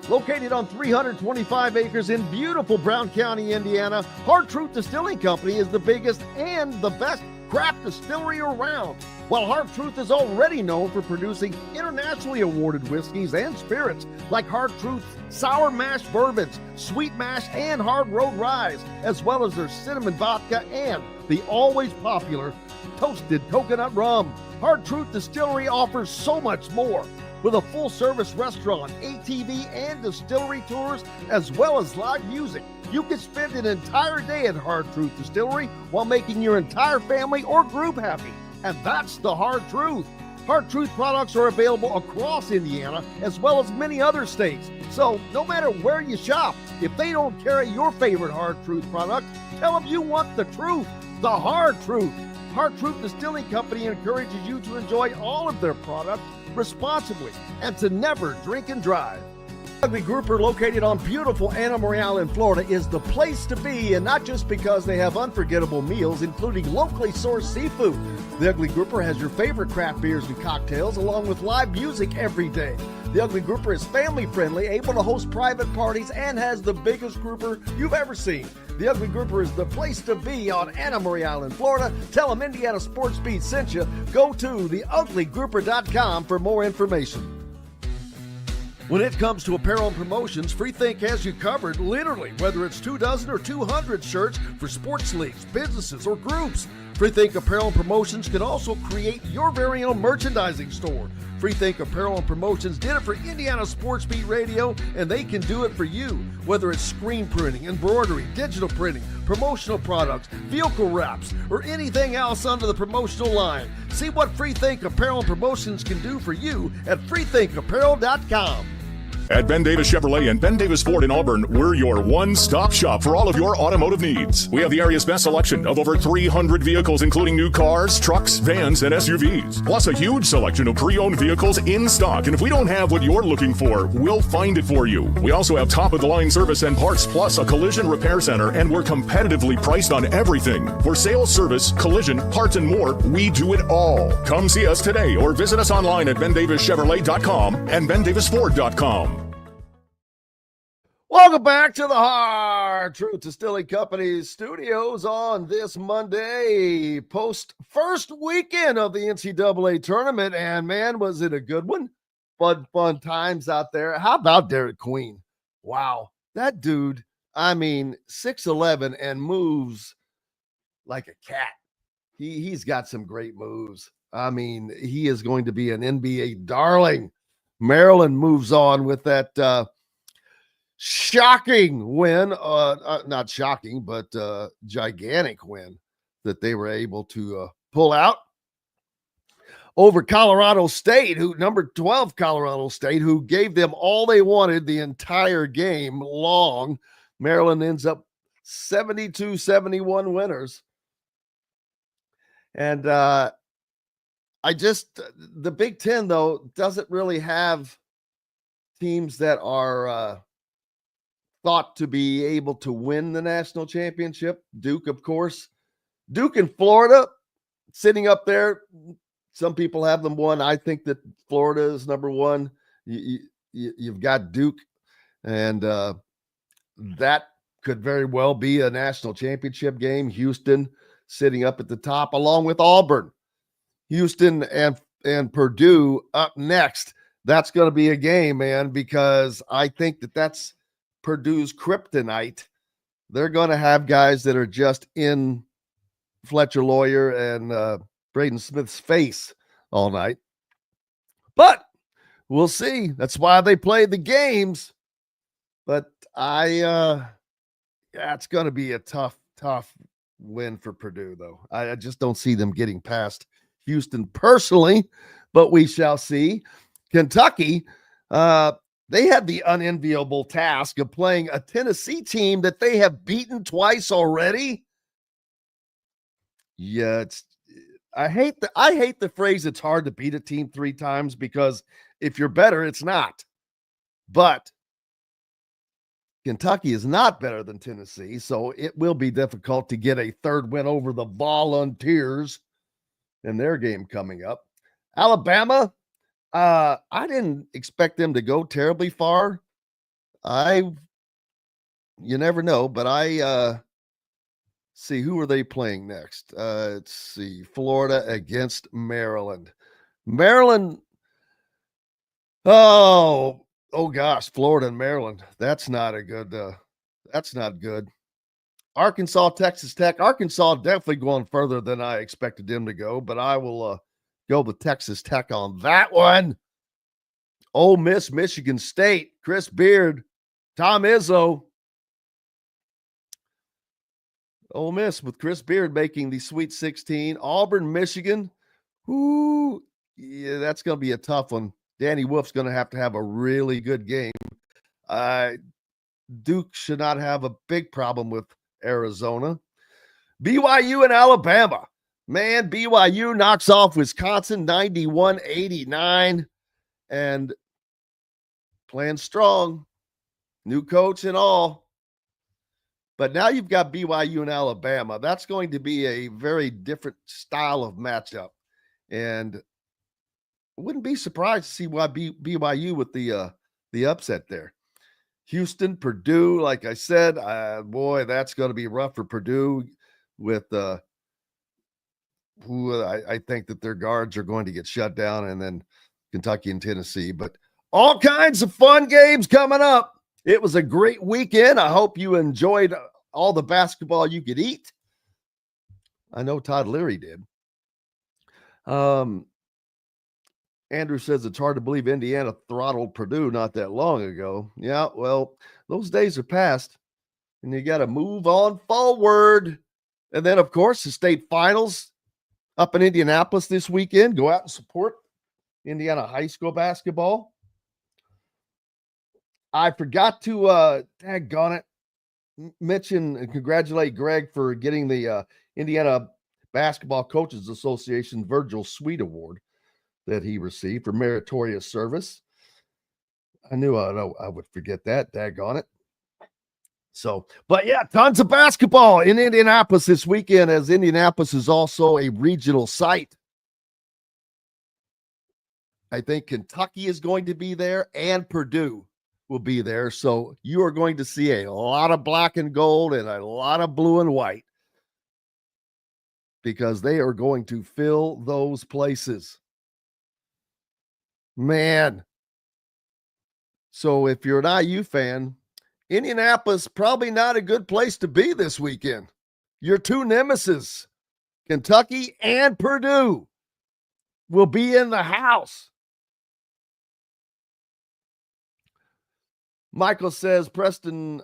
Located on 325 acres in beautiful Brown County, Indiana, Hard Truth Distilling Company is the biggest and the best craft distillery around. While Hard Truth is already known for producing internationally awarded whiskeys and spirits like Hard Truth's sour mash bourbons, sweet mash, and hard road ryes, as well as their cinnamon vodka and the always popular toasted coconut rum. Hard Truth Distillery offers so much more. With a full-service restaurant, ATV, and distillery tours, as well as live music, you can spend an entire day at Hard Truth Distillery while making your entire family or group happy. And that's the Hard Truth. Hard Truth products are available across Indiana, as well as many other states. So no matter where you shop, if they don't carry your favorite Hard Truth product, tell them you want the truth, the Hard Truth. Hard Truth Distilling Company encourages you to enjoy all of their products responsibly and to never drink and drive. Ugly Grouper, located on beautiful Anna Maria in Florida, is the place to be, and not just because they have unforgettable meals, including locally sourced seafood. The Ugly Grouper has your favorite craft beers and cocktails, along with live music every day. The Ugly Grouper is family-friendly, able to host private parties, and has the biggest grouper you've ever seen. The Ugly Grouper is the place to be on Anna Maria Island, Florida. Tell them Indiana Sports Beat sent you. Go to theuglygrouper.com for more information. When it comes to apparel and promotions, Freethink has you covered, literally, whether it's 24 or 200 shirts for sports leagues, businesses, or groups. Freethink Apparel and Promotions can also create your very own merchandising store. Freethink Apparel and Promotions did it for Indiana Sports Beat Radio, and they can do it for you. Whether it's screen printing, embroidery, digital printing, promotional products, vehicle wraps, or anything else under the promotional line. See what Freethink Apparel and Promotions can do for you at freethinkapparel.com.
At Ben Davis Chevrolet and Ben Davis Ford in Auburn, we're your one-stop shop for all of your automotive needs. We have the area's best selection of over 300 vehicles, including new cars, trucks, vans, and SUVs. Plus a huge selection of pre-owned vehicles in stock. And if we don't have what you're looking for, we'll find it for you. We also have top-of-the-line service and parts, plus a collision repair center, and we're competitively priced on everything. For sales, service, collision, parts, and more, we do it all. Come see us today or visit us online at bendavischevrolet.com and bendavisford.com.
Welcome back to the Hard Truth Distilling Company studios on this Monday, post first weekend of the NCAA tournament. And man, was it a good one? Fun times out there. How about Derek Queen? Wow, that dude, I mean, 6'11" and moves like a cat. He's got some great moves. I mean, he is going to be an NBA darling. Maryland moves on with that shocking win, not shocking, but gigantic win that they were able to pull out over Colorado State, who number 12 Colorado State, who gave them all they wanted the entire game long. Maryland ends up 72-71 winners. And the Big Ten, though, doesn't really have teams that are thought to be able to win the national championship. Duke, of course. Duke in Florida, sitting up there. Some people have them won. I think that Florida is number one. You've got Duke, and that could very well be a national championship game. Houston sitting up at the top, along with Auburn. Houston and Purdue up next. That's going to be a game, man, because I think that's Purdue's kryptonite. They're going to have guys that are just in Fletcher Lawyer and Braden Smith's face all night. But we'll see. That's why they play the games. But it's going to be a tough win for Purdue, though. I just don't see them getting past Houston personally, but we shall see. Kentucky, they had the unenviable task of playing a Tennessee team that they have beaten twice already. Yeah, I hate the phrase it's hard to beat a team 3 times, because if you're better, it's not. But Kentucky is not better than Tennessee, so it will be difficult to get a third win over the Volunteers in their game coming up. Alabama, I didn't expect them to go terribly far. You never know, but see, who are they playing next? Let's see, Florida against Maryland. Maryland. Oh gosh, Florida and Maryland. That's not good. Arkansas, Texas Tech. Arkansas definitely going further than I expected them to go, but I will go with Texas Tech on that one. Ole Miss, Michigan State. Chris Beard, Tom Izzo. Ole Miss with Chris Beard making the Sweet 16. Auburn, Michigan. Ooh, yeah, that's going to be a tough one. Danny Wolf's going to have a really good game. Duke should not have a big problem with Arizona. BYU and Alabama. Man, BYU knocks off Wisconsin 91-89 and playing strong. New coach and all. But now you've got BYU and Alabama. That's going to be a very different style of matchup. And I wouldn't be surprised to see why BYU with the upset there. Houston, Purdue, like I said, boy, that's going to be rough for Purdue with who I think that their guards are going to get shut down, and then Kentucky and Tennessee. But all kinds of fun games coming up. It was a great weekend. I hope you enjoyed all the basketball you could eat. I know Todd Leary did. Andrew says it's hard to believe Indiana throttled Purdue not that long ago. Yeah, well, those days are past, and you got to move on forward. And then, of course, the state finals up in Indianapolis this weekend. Go out and support Indiana high school basketball. I forgot to, daggone it, mention and congratulate Greg for getting the Indiana Basketball Coaches Association Virgil Sweet Award that he received for meritorious service. I knew I would forget that, daggone it. So, but yeah, tons of basketball in Indianapolis this weekend, as Indianapolis is also a regional site. I think Kentucky is going to be there and Purdue will be there. So you are going to see a lot of black and gold and a lot of blue and white because they are going to fill those places. Man. So if you're an IU fan, Indianapolis probably not a good place to be this weekend. Your two nemesis, Kentucky and Purdue, will be in the house. Michael says Preston,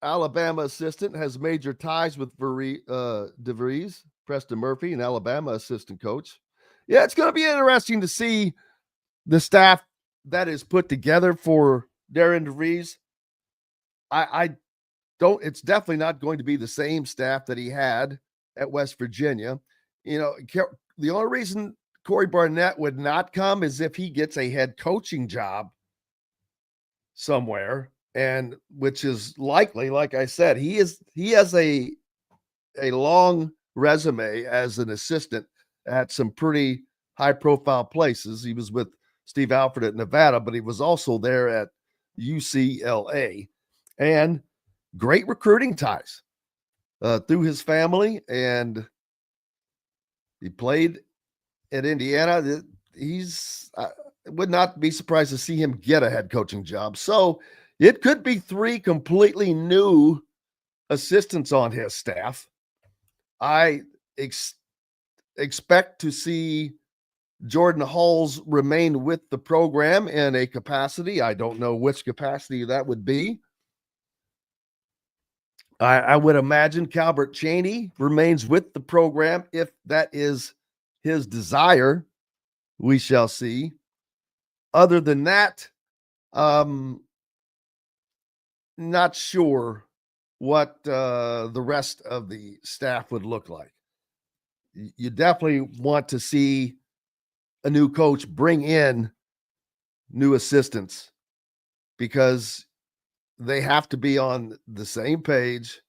Alabama assistant, has major ties with DeVries, Preston Murphy, an Alabama assistant coach. Yeah, it's going to be interesting to see the staff that is put together for Darian DeVries. I don't, it's definitely not going to be the same staff that he had at West Virginia. You know, the only reason Corey Barnett would not come is if he gets a head coaching job somewhere, and which is likely. Like I said, he has a long resume as an assistant at some pretty high profile places. He was with Steve Alford at Nevada, but he was also there at UCLA, and great recruiting ties through his family. And he played at Indiana. Would not be surprised to see him get a head coaching job. So it could be three completely new assistants on his staff. I expect to see Jordan Hulls remain with the program in a capacity. I don't know which capacity that would be. I would imagine Calbert Chaney remains with the program if that is his desire. We shall see. Other than that, not sure what the rest of the staff would look like. You definitely want to see a new coach bring in new assistants because they have to be on the same page,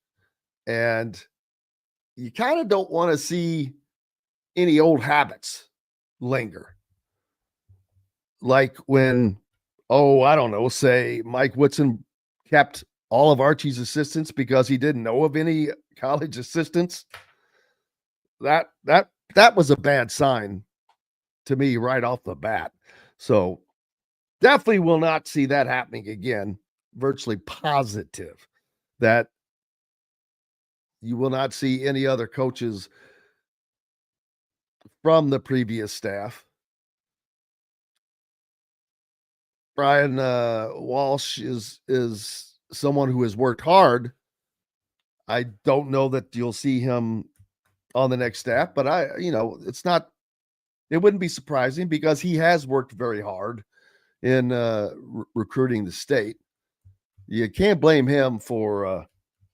and you kind of don't want to see any old habits linger. like when, I don't know, say Mike Woodson kept all of Archie's assistants because he didn't know of any college assistants. That was a bad sign to me right off the bat. So definitely will not see that happening again. Virtually positive that you will not see any other coaches from the previous staff. Brian Walsh is someone who has worked hard. I don't know that you'll see him on the next staff, but it wouldn't be surprising because he has worked very hard in recruiting the state. You can't blame him for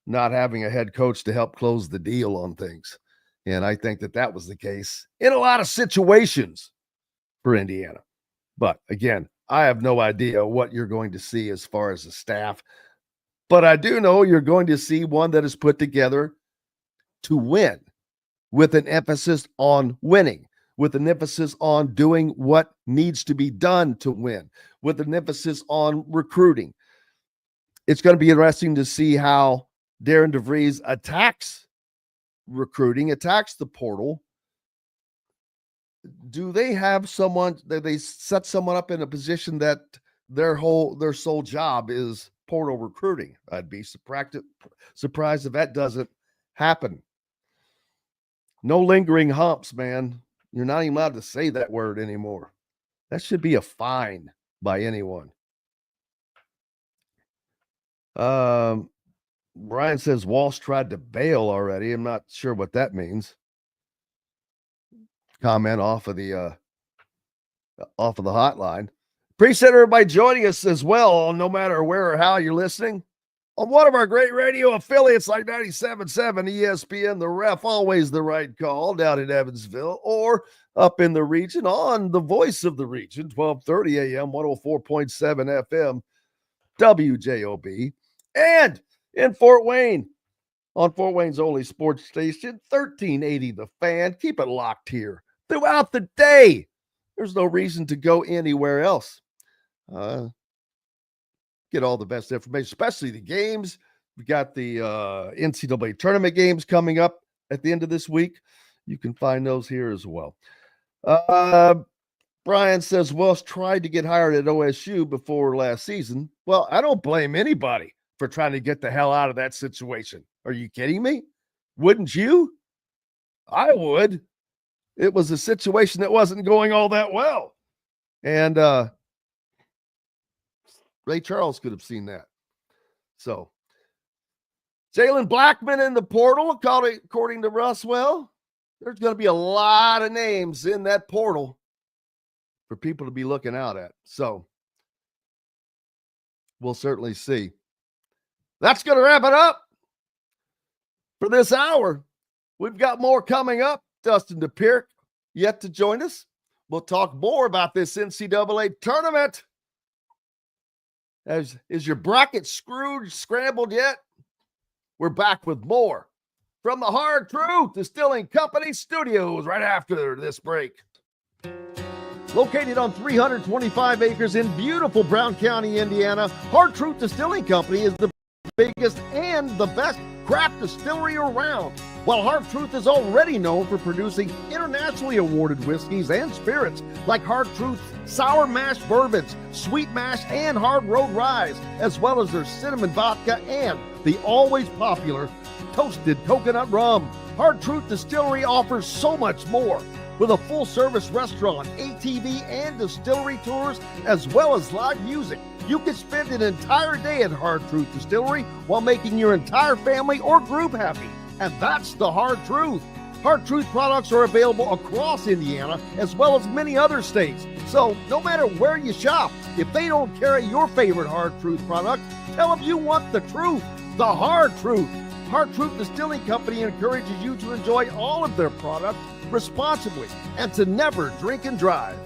not having a head coach to help close the deal on things. And I think that was the case in a lot of situations for Indiana. But again, I have no idea what you're going to see as far as the staff. But I do know you're going to see one that is put together to win, with an emphasis on winning, with an emphasis on doing what needs to be done to win, with an emphasis on recruiting. It's going to be interesting to see how Darian DeVries attacks recruiting, attacks the portal. Do they have someone that they set someone up in a position that their sole job is portal recruiting? I'd be surprised if that doesn't happen. No lingering humps, man. You're not even allowed to say that word anymore. That should be a fine by anyone. Brian says Walsh tried to bail already. I'm not sure what that means. Comment off of the hotline. Appreciate everybody joining us as well, no matter where or how you're listening, on one of our great radio affiliates like 97.7 ESPN, The Ref, always the right call, down in Evansville, or up in the region on the voice of the region, 1230 AM, 104.7 FM, WJOB, and in Fort Wayne, on Fort Wayne's only sports station, 1380 The Fan. Keep it locked here throughout the day. There's no reason to go anywhere else. Get all the best information, especially the games. We got the NCAA tournament games coming up at the end of this week. You can find those here as well. Brian says Welsh tried to get hired at OSU before last season. Well, I don't blame anybody for trying to get the hell out of that situation. Are you kidding me? Wouldn't you? I would. It was a situation that wasn't going all that well. And Ray Charles could have seen that. So, Jalen Blackman in the portal, according to Russwell. There's going to be a lot of names in that portal for people to be looking out at. So, we'll certainly see. That's going to wrap it up for this hour. We've got more coming up. Dustin Dopirak yet to join us. We'll talk more about this NCAA tournament. Is your bracket scrambled yet? We're back with more from the Hard Truth Distilling Company studios right after this break. Located on 325 acres in beautiful Brown County, Indiana, Hard Truth Distilling Company is the biggest and the best craft distillery around. While Hard Truth is already known for producing internationally awarded whiskeys and spirits like Hard Truth's sour mash bourbons, sweet mash, and hard road ryes, as well as their cinnamon vodka and the always popular toasted coconut rum. Hard Truth Distillery offers so much more. With a full-service restaurant, ATV, and distillery tours, as well as live music, you can spend an entire day at Hard Truth Distillery while making your entire family or group happy. And that's the Hard Truth. Hard Truth products are available across Indiana as well as many other states. So no matter where you shop, if they don't carry your favorite Hard Truth product, tell them you want the truth, the Hard Truth. Hard Truth Distilling Company encourages you to enjoy all of their products responsibly and to never drink and drive.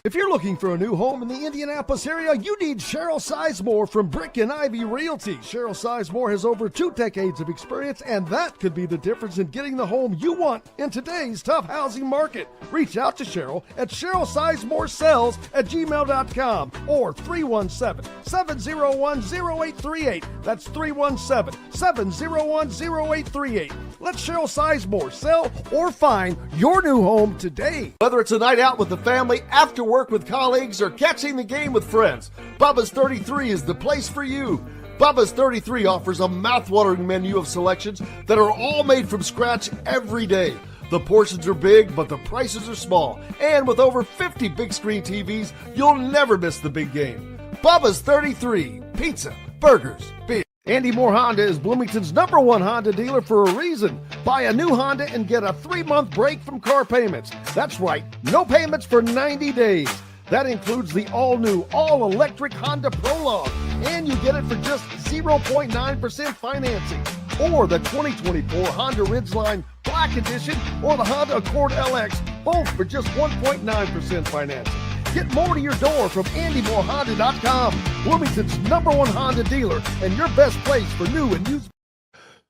If you're looking for a new home in the Indianapolis area, you need Cheryl Sizemore from Brick and Ivy Realty. Cheryl Sizemore has over 2 decades of experience, and that could be the difference in getting the home you want in today's tough housing market. Reach out to Cheryl at CherylSizemoreSells@gmail.com or 317-701-0838. That's 317-701-0838. Let Cheryl Sizemore sell or find your new home today.
Whether it's a night out with the family, after work with colleagues, or catching the game with friends, Bubba's 33 is the place for you. Bubba's 33 offers a mouthwatering menu of selections that are all made from scratch every day. The portions are big, but the prices are small. And with over 50 big screen TVs, you'll never miss the big game. Bubba's 33, pizza, burgers, beer. Andy Moore Honda is Bloomington's #1 Honda dealer for a reason. Buy a new Honda and get a 3-month break from car payments. That's right, no payments for 90 days. That includes the all-new, all-electric Honda Prologue. And you get it for just 0.9% financing. Or the 2024 Honda Ridgeline Black Edition or the Honda Accord LX, both for just 1.9% financing. Get more to your door from AndyMooreHonda.com, Bloomington's #1 Honda dealer and your best place for new and used.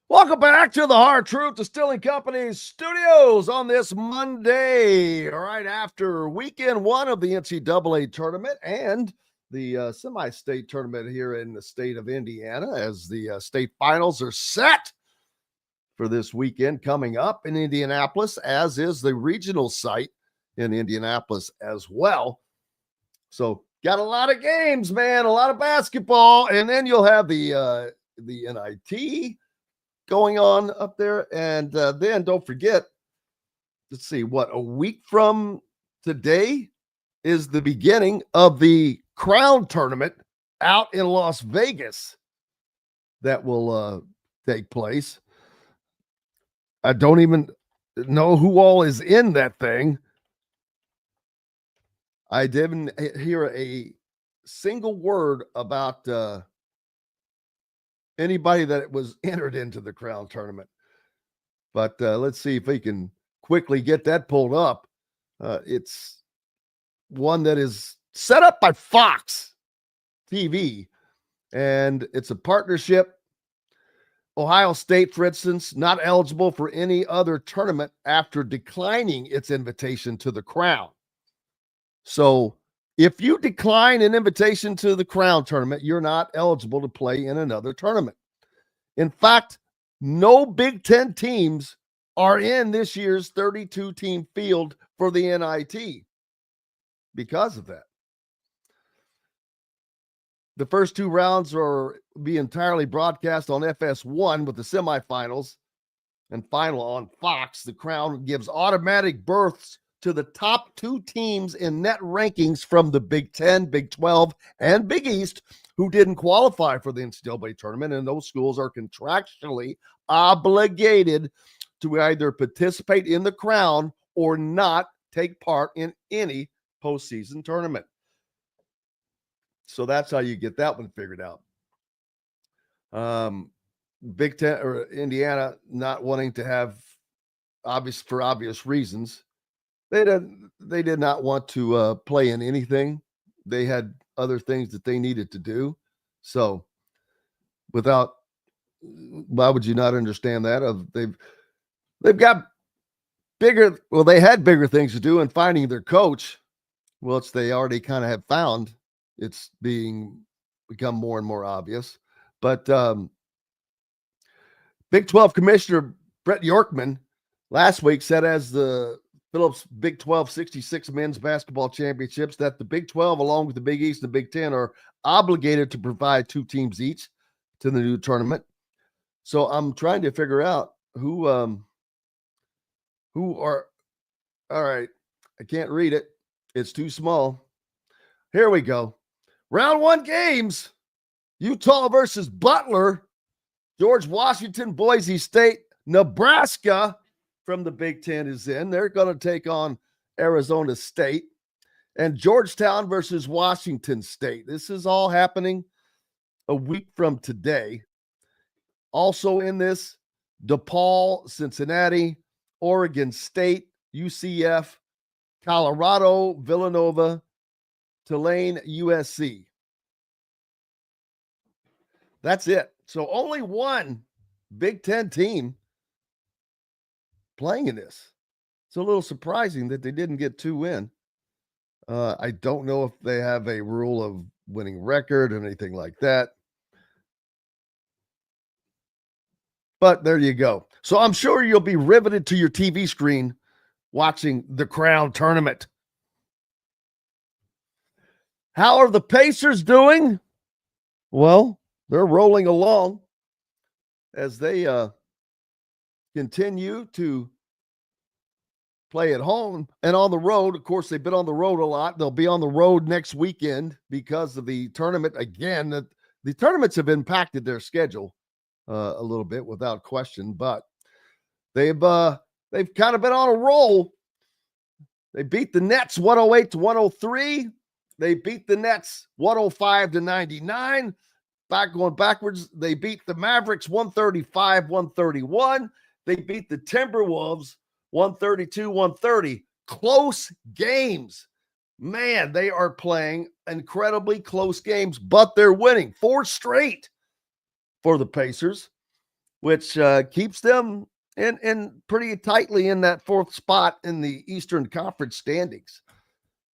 Welcome back to the Hard Truth Distilling Company studios on this Monday, right after weekend 1 of the NCAA tournament and the semi-state tournament here in the state of Indiana, as the state finals are set for this weekend coming up in Indianapolis, as is the regional site in Indianapolis as well. So got a lot of games, man, a lot of basketball, and then you'll have the NIT going on up there, and then don't forget, let's see, a week from today is the beginning of the Crown Tournament out in Las Vegas that will take place. I don't even know who all is in that thing. I didn't hear a single word about anybody that was entered into the Crown Tournament. But let's see if we can quickly get that pulled up. It's one that is set up by Fox TV, and it's a partnership. Ohio State, for instance, not eligible for any other tournament after declining its invitation to the Crown. So if you decline an invitation to the Crown Tournament, you're not eligible to play in another tournament. In fact, no Big Ten teams are in this year's 32-team field for the NIT because of that. The first 2 rounds will be entirely broadcast on FS1 with the semifinals and final on Fox. The Crown gives automatic berths to the top 2 teams in net rankings from the Big Ten, Big 12, and Big East who didn't qualify for the NCAA tournament, and those schools are contractually obligated to either participate in the Crown or not take part in any postseason tournament. So that's how you get that one figured out. Big Ten or Indiana not wanting to have, for obvious reasons, they did not want to play in anything. They had other things that they needed to do. So why would you not understand that? They've got bigger, they had bigger things to do, and finding their coach, which they already kind of have found. It's become more and more obvious. But Big 12 Commissioner Brett Yorkman last week said, as the Phillips Big 12 66 men's basketball championships, that the Big 12, along with the Big East and the Big 10, are obligated to provide 2 teams each to the new tournament. So I'm trying to figure out who are, all right, I can't read it. It's too small. Here we go. Round 1 games. Utah versus Butler. George Washington, Boise State, Nebraska from the Big Ten is in. They're going to take on Arizona State. And Georgetown versus Washington State. This is all happening a week from today. Also in this, DePaul, Cincinnati, Oregon State, UCF, Colorado, Villanova, Tulane, USC. That's it. So only one Big Ten team playing in this. It's a little surprising that they didn't get 2 in. I don't know if they have a rule of winning record or anything like that. But there you go. So I'm sure you'll be riveted to your TV screen watching the Crown Tournament. How are the Pacers doing? Well, they're rolling along as they continue to play at home and on the road. Of course, they've been on the road a lot. They'll be on the road next weekend because of the tournament. Again, the tournaments have impacted their schedule a little bit without question, but they've kind of been on a roll. They beat the Nets 108-103. They beat the Nets 105-99. Going backwards, they beat the Mavericks 135-131. They beat the Timberwolves 132-130. Close games. Man, they are playing incredibly close games, but they're winning 4 straight for the Pacers, which keeps them in pretty tightly in that 4th spot in the Eastern Conference standings.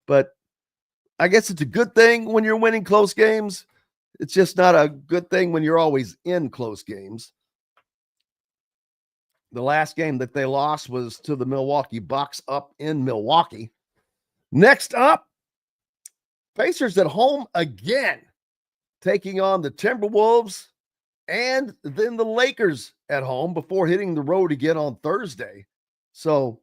But I guess it's a good thing when you're winning close games. It's just not a good thing when you're always in close games. The last game that they lost was to the Milwaukee Bucks up in Milwaukee. Next up, Pacers at home again, taking on the Timberwolves and then the Lakers at home before hitting the road again on Thursday. So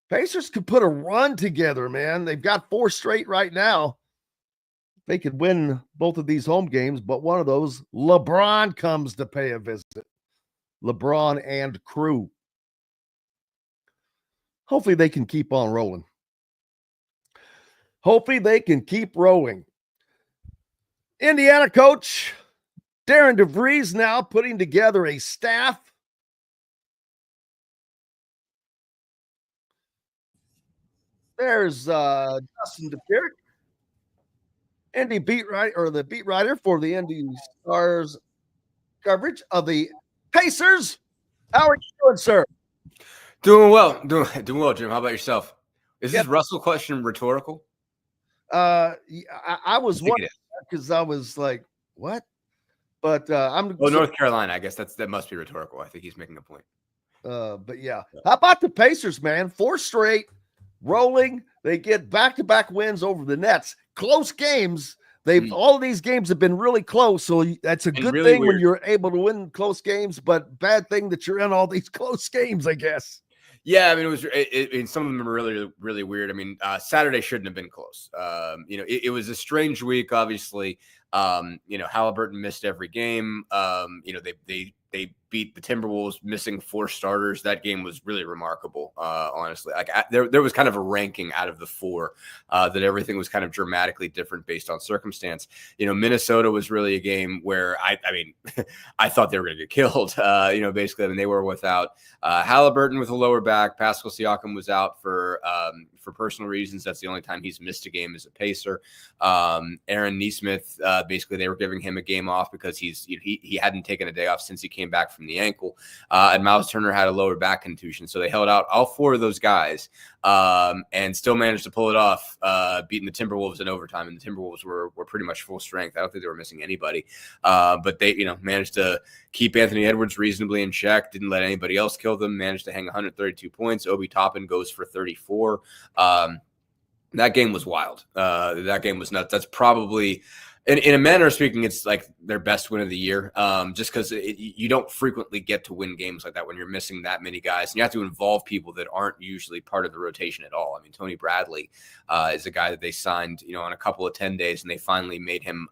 Pacers could put a run together, man. They've got 4 straight right now. They could win both of these home games, but one of those, LeBron comes to pay a visit. LeBron and crew. Hopefully they can keep on rolling. Hopefully they can keep rowing. Indiana coach Darian DeVries now putting together a staff. There's Dustin Dopirak, Indy beat writer, or the beat writer for the Indy Stars coverage of the Pacers. How are you doing, sir?
Doing well, Jim. How about yourself? Is this Russell question rhetorical?
I was wondering because I was like, what? But I'm.
Well, North Carolina, I guess that must be rhetorical. I think he's making a point.
But yeah, how about the Pacers, man? 4 straight, rolling. They get back-to-back wins over the Nets. Close games. All of these games have been really close, so that's a good thing when you're able to win close games. But bad thing that you're in all these close games, I guess.
Yeah, I mean, some of them are really, really weird. I mean, Saturday shouldn't have been close. It was a strange week, obviously. Halliburton missed every game. They beat the Timberwolves, missing 4 starters. That game was really remarkable, honestly. Like there was kind of a ranking out of the 4 that everything was kind of dramatically different based on circumstance. Minnesota was really a game where I thought they were going to get killed. Basically, they were without Halliburton with a lower back. Pascal Siakam was out for personal reasons. That's the only time he's missed a game as a Pacer. Aaron Nesmith, basically, they were giving him a game off because he hadn't taken a day off since he came back from the ankle. And Miles Turner had a lower back contusion. So they held out all 4 of those guys and still managed to pull it off, beating the Timberwolves in overtime. And the Timberwolves were pretty much full strength. I don't think they were missing anybody. But they, managed to keep Anthony Edwards reasonably in check, didn't let anybody else kill them, managed to hang 132 points. Obi Toppin goes for 34. That game was wild. That game was nuts. That's probably, in a manner of speaking, it's like their best win of the year. Just because you don't frequently get to win games like that when you're missing that many guys, and you have to involve people that aren't usually part of the rotation at all. I mean, Tony Bradley is a guy that they signed, on a couple of 10 days, and they finally made him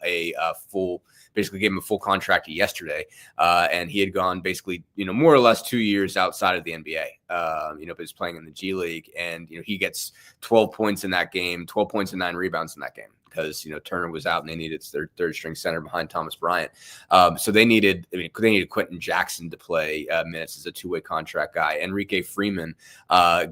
basically gave him a full contract yesterday. And he had gone basically, more or less 2 years outside of the NBA, but he's playing in the G League, and, he gets 12 points in that game, 12 points and 9 rebounds in that game, because Turner was out and they needed their 3rd string center behind Thomas Bryant. So they needed Quentin Jackson to play minutes as a 2-way contract guy. Enrique Freeman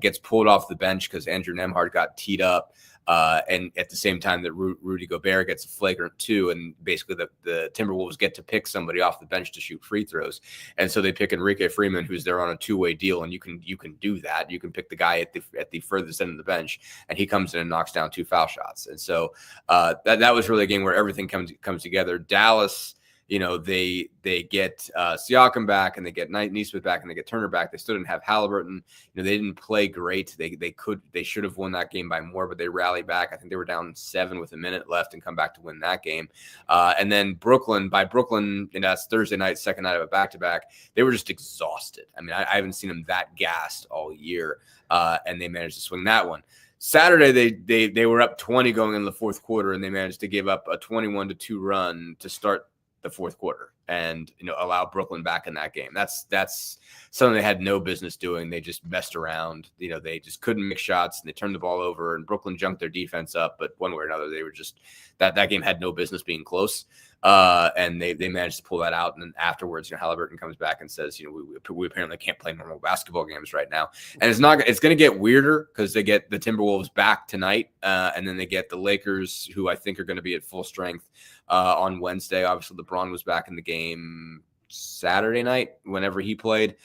gets pulled off the bench because Andrew Nembhard got teed up. And at the same time that Rudy Gobert gets a flagrant 2, and basically the Timberwolves get to pick somebody off the bench to shoot free throws. And so they pick Enrique Freeman, who's there on a 2-way deal, and you can do that. You can pick the guy at the furthest end of the bench, and he comes in and knocks down 2 foul shots. And so that was really a game where everything comes together. Dallas, they get Siakam back, and they get Nesmith back, and they get Turner back. They still didn't have Halliburton. They didn't play great. They should have won that game by more, but they rallied back. I think they were down 7 with a minute left and come back to win that game. And then Brooklyn, and that's Thursday night, second night of a back-to-back, they were just exhausted. I mean, I haven't seen them that gassed all year, and they managed to swing that one. Saturday, they were up 20 going into the fourth quarter, and they managed to give up a 21-2 run to start the fourth quarter and allow Brooklyn back in that game. That's something they had no business doing. They just messed around. They just couldn't make shots, and they turned the ball over, and Brooklyn junked their defense up. But one way or another, they were just that game had no business being close. And they managed to pull that out. And then afterwards, Halliburton comes back and says, we apparently can't play normal basketball games right now. And it's going to get weirder because they get the Timberwolves back tonight. And then they get the Lakers, who I think are going to be at full strength on Wednesday. Obviously, LeBron was back in the game Saturday night whenever he played.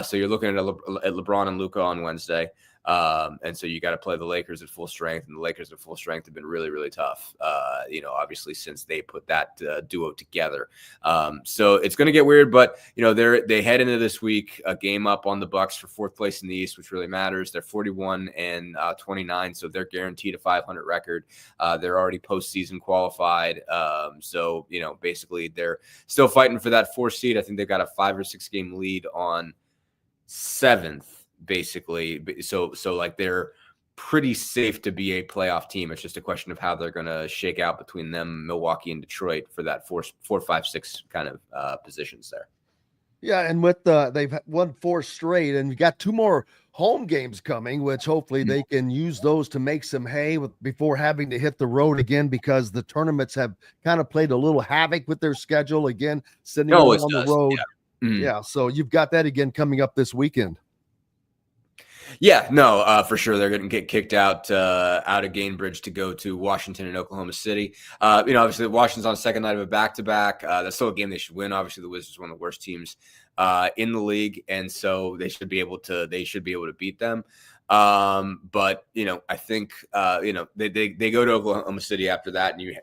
So you're looking at LeBron and Luka on Wednesday. And so you got to play the Lakers at full strength, and the Lakers at full strength have been really, really tough, obviously since they put that duo together. So it's going to get weird, but they head into this week a game up on the Bucks for 4th place in the East, which really matters. They're 41-29. So they're guaranteed a 500 record. They're already postseason qualified. So basically they're still fighting for that 4th seed. I think they've got a 5 or 6 game lead on 7th. Basically, so like they're pretty safe to be a playoff team. It's just a question of how they're going to shake out between them, Milwaukee, and Detroit for that 4, 5, 6 kind of positions there.
Yeah, and with they've won 4 straight, and we got 2 more home games coming, which hopefully they can use those to make some hay before having to hit the road again, because the tournaments have kind of played a little havoc with their schedule again, sending them on the road. Yeah. Yeah, so you've got that again coming up this weekend.
Yeah, no, for sure. They're going to get kicked out of Gainbridge to go to Washington and Oklahoma City. Obviously Washington's on the second night of a back-to-back. That's still a game they should win. Obviously the Wizards are one of the worst teams in the league, and so they should be able to beat them. But I think they go to Oklahoma City after that, and you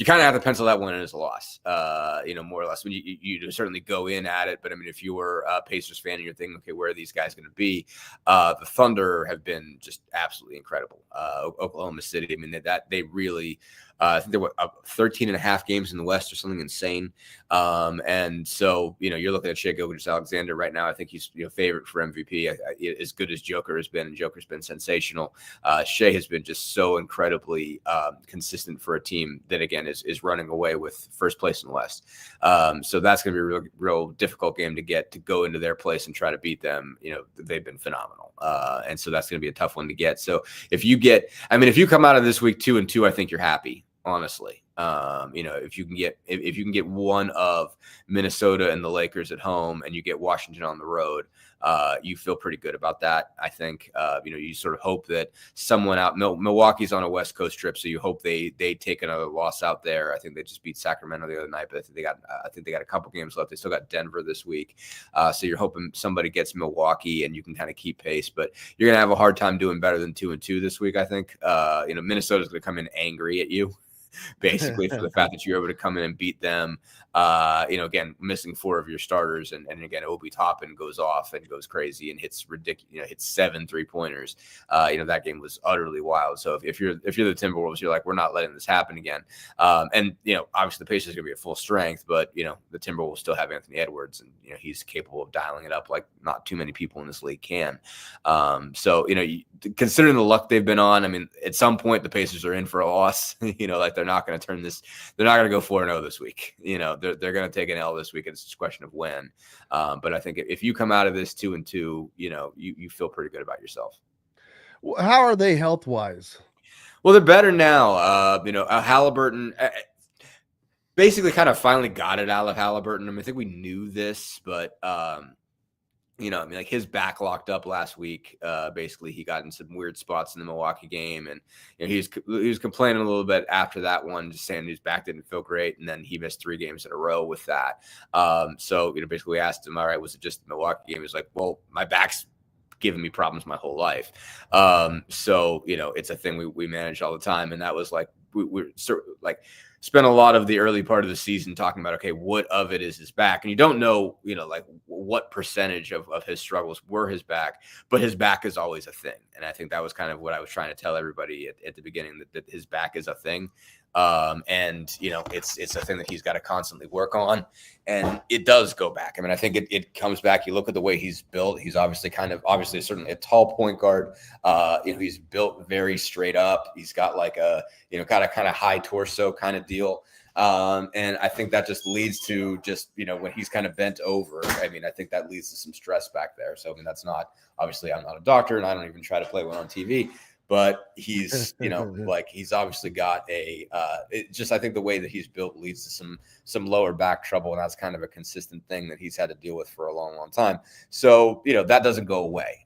kind of have to pencil that one in as a loss, more or less. When you certainly go in at it, but I mean, if you were a Pacers fan and you're thinking, okay, where are these guys going to be? The Thunder have been just absolutely incredible. Oklahoma City, I mean, they really. I think there were 13 and a half games in the West or something insane. And so, you're looking at Shai Gilgeous-Alexander right now. I think he's favorite for MVP, as good as Joker has been, and Joker's been sensational. Shai has been just so incredibly consistent for a team that, again, is running away with first place in the West. So that's going to be a real difficult game to go into their place and try to beat them. They've been phenomenal. And so that's going to be a tough one to get. So if you come out of this week 2-2, I think you're happy. Honestly, if you can get one of Minnesota and the Lakers at home, and you get Washington on the road, you feel pretty good about that. I think you sort of hope that someone out. Milwaukee's on a West Coast trip, so you hope they take another loss out there. I think they just beat Sacramento the other night, but I think they got a couple games left. They still got Denver this week, so you're hoping somebody gets Milwaukee and you can kind of keep pace. But you're gonna have a hard time doing better than 2-2 this week. I think Minnesota's gonna come in angry at you. Basically, for the fact that you're able to come in and beat them, again, missing 4 of your starters, and again, Obi Toppin goes off and goes crazy and hits ridiculous, hits 7 3-pointers. That game was utterly wild. So if you're the Timberwolves, you're like, we're not letting this happen again. And obviously the Pacers are going to be at full strength, but the Timberwolves still have Anthony Edwards, and he's capable of dialing it up like not too many people in this league can. So considering the luck they've been on, I mean, at some point the Pacers are in for a loss. Like they're not going to turn this. They're not going to go 4-0 this week. They're going to take an L this week. It's just a question of when. But I think if you come out of this 2-2, you feel pretty good about yourself.
How are they health wise?
Well, they're better now. Halliburton basically kind of finally got it out of Halliburton. I mean, I think we knew this, but I mean, like his back locked up last week. Basically, he got in some weird spots in the Milwaukee game, and he was complaining a little bit after that one, just saying his back didn't feel great, and then he missed 3 games in a row with that. So basically, we asked him, all right, was it just the Milwaukee game? He was like, well, my back's given me problems my whole life. So it's a thing we manage all the time, and that was like we're sort of like spent a lot of the early part of the season talking about, okay, what of it is his back? And you don't know, like what percentage of his struggles were his back, but his back is always a thing. And I think that was kind of what I was trying to tell everybody at the beginning, that his back is a thing. And it's a thing that he's got to constantly work on, and it does go back. I mean, I think it comes back. You look at the way he's built. He's obviously certainly a tall point guard. He's built very straight up. He's got like a, kind of high torso kind of deal. And I think that just leads to when he's kind of bent over, I mean, I think that leads to some stress back there. So, I mean, that's not, obviously I'm not a doctor and I don't even try to play one on TV, but he's, he's obviously got I think the way that he's built leads to some lower back trouble. And that's kind of a consistent thing that he's had to deal with for a long, long time. So, that doesn't go away.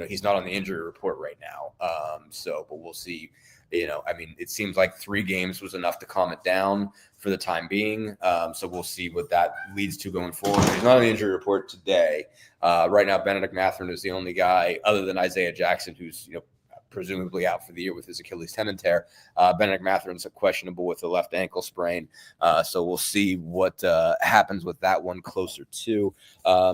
He's not on the injury report right now. But we'll see. I mean, it seems like 3 games was enough to calm it down for the time being. So we'll see what that leads to going forward. He's not on the injury report today. Right now, Benedict Mathurin is the only guy other than Isaiah Jackson who's, presumably out for the year with his Achilles tendon tear. Benedict Mathurin's questionable with a left ankle sprain. So we'll see what happens with that one closer to.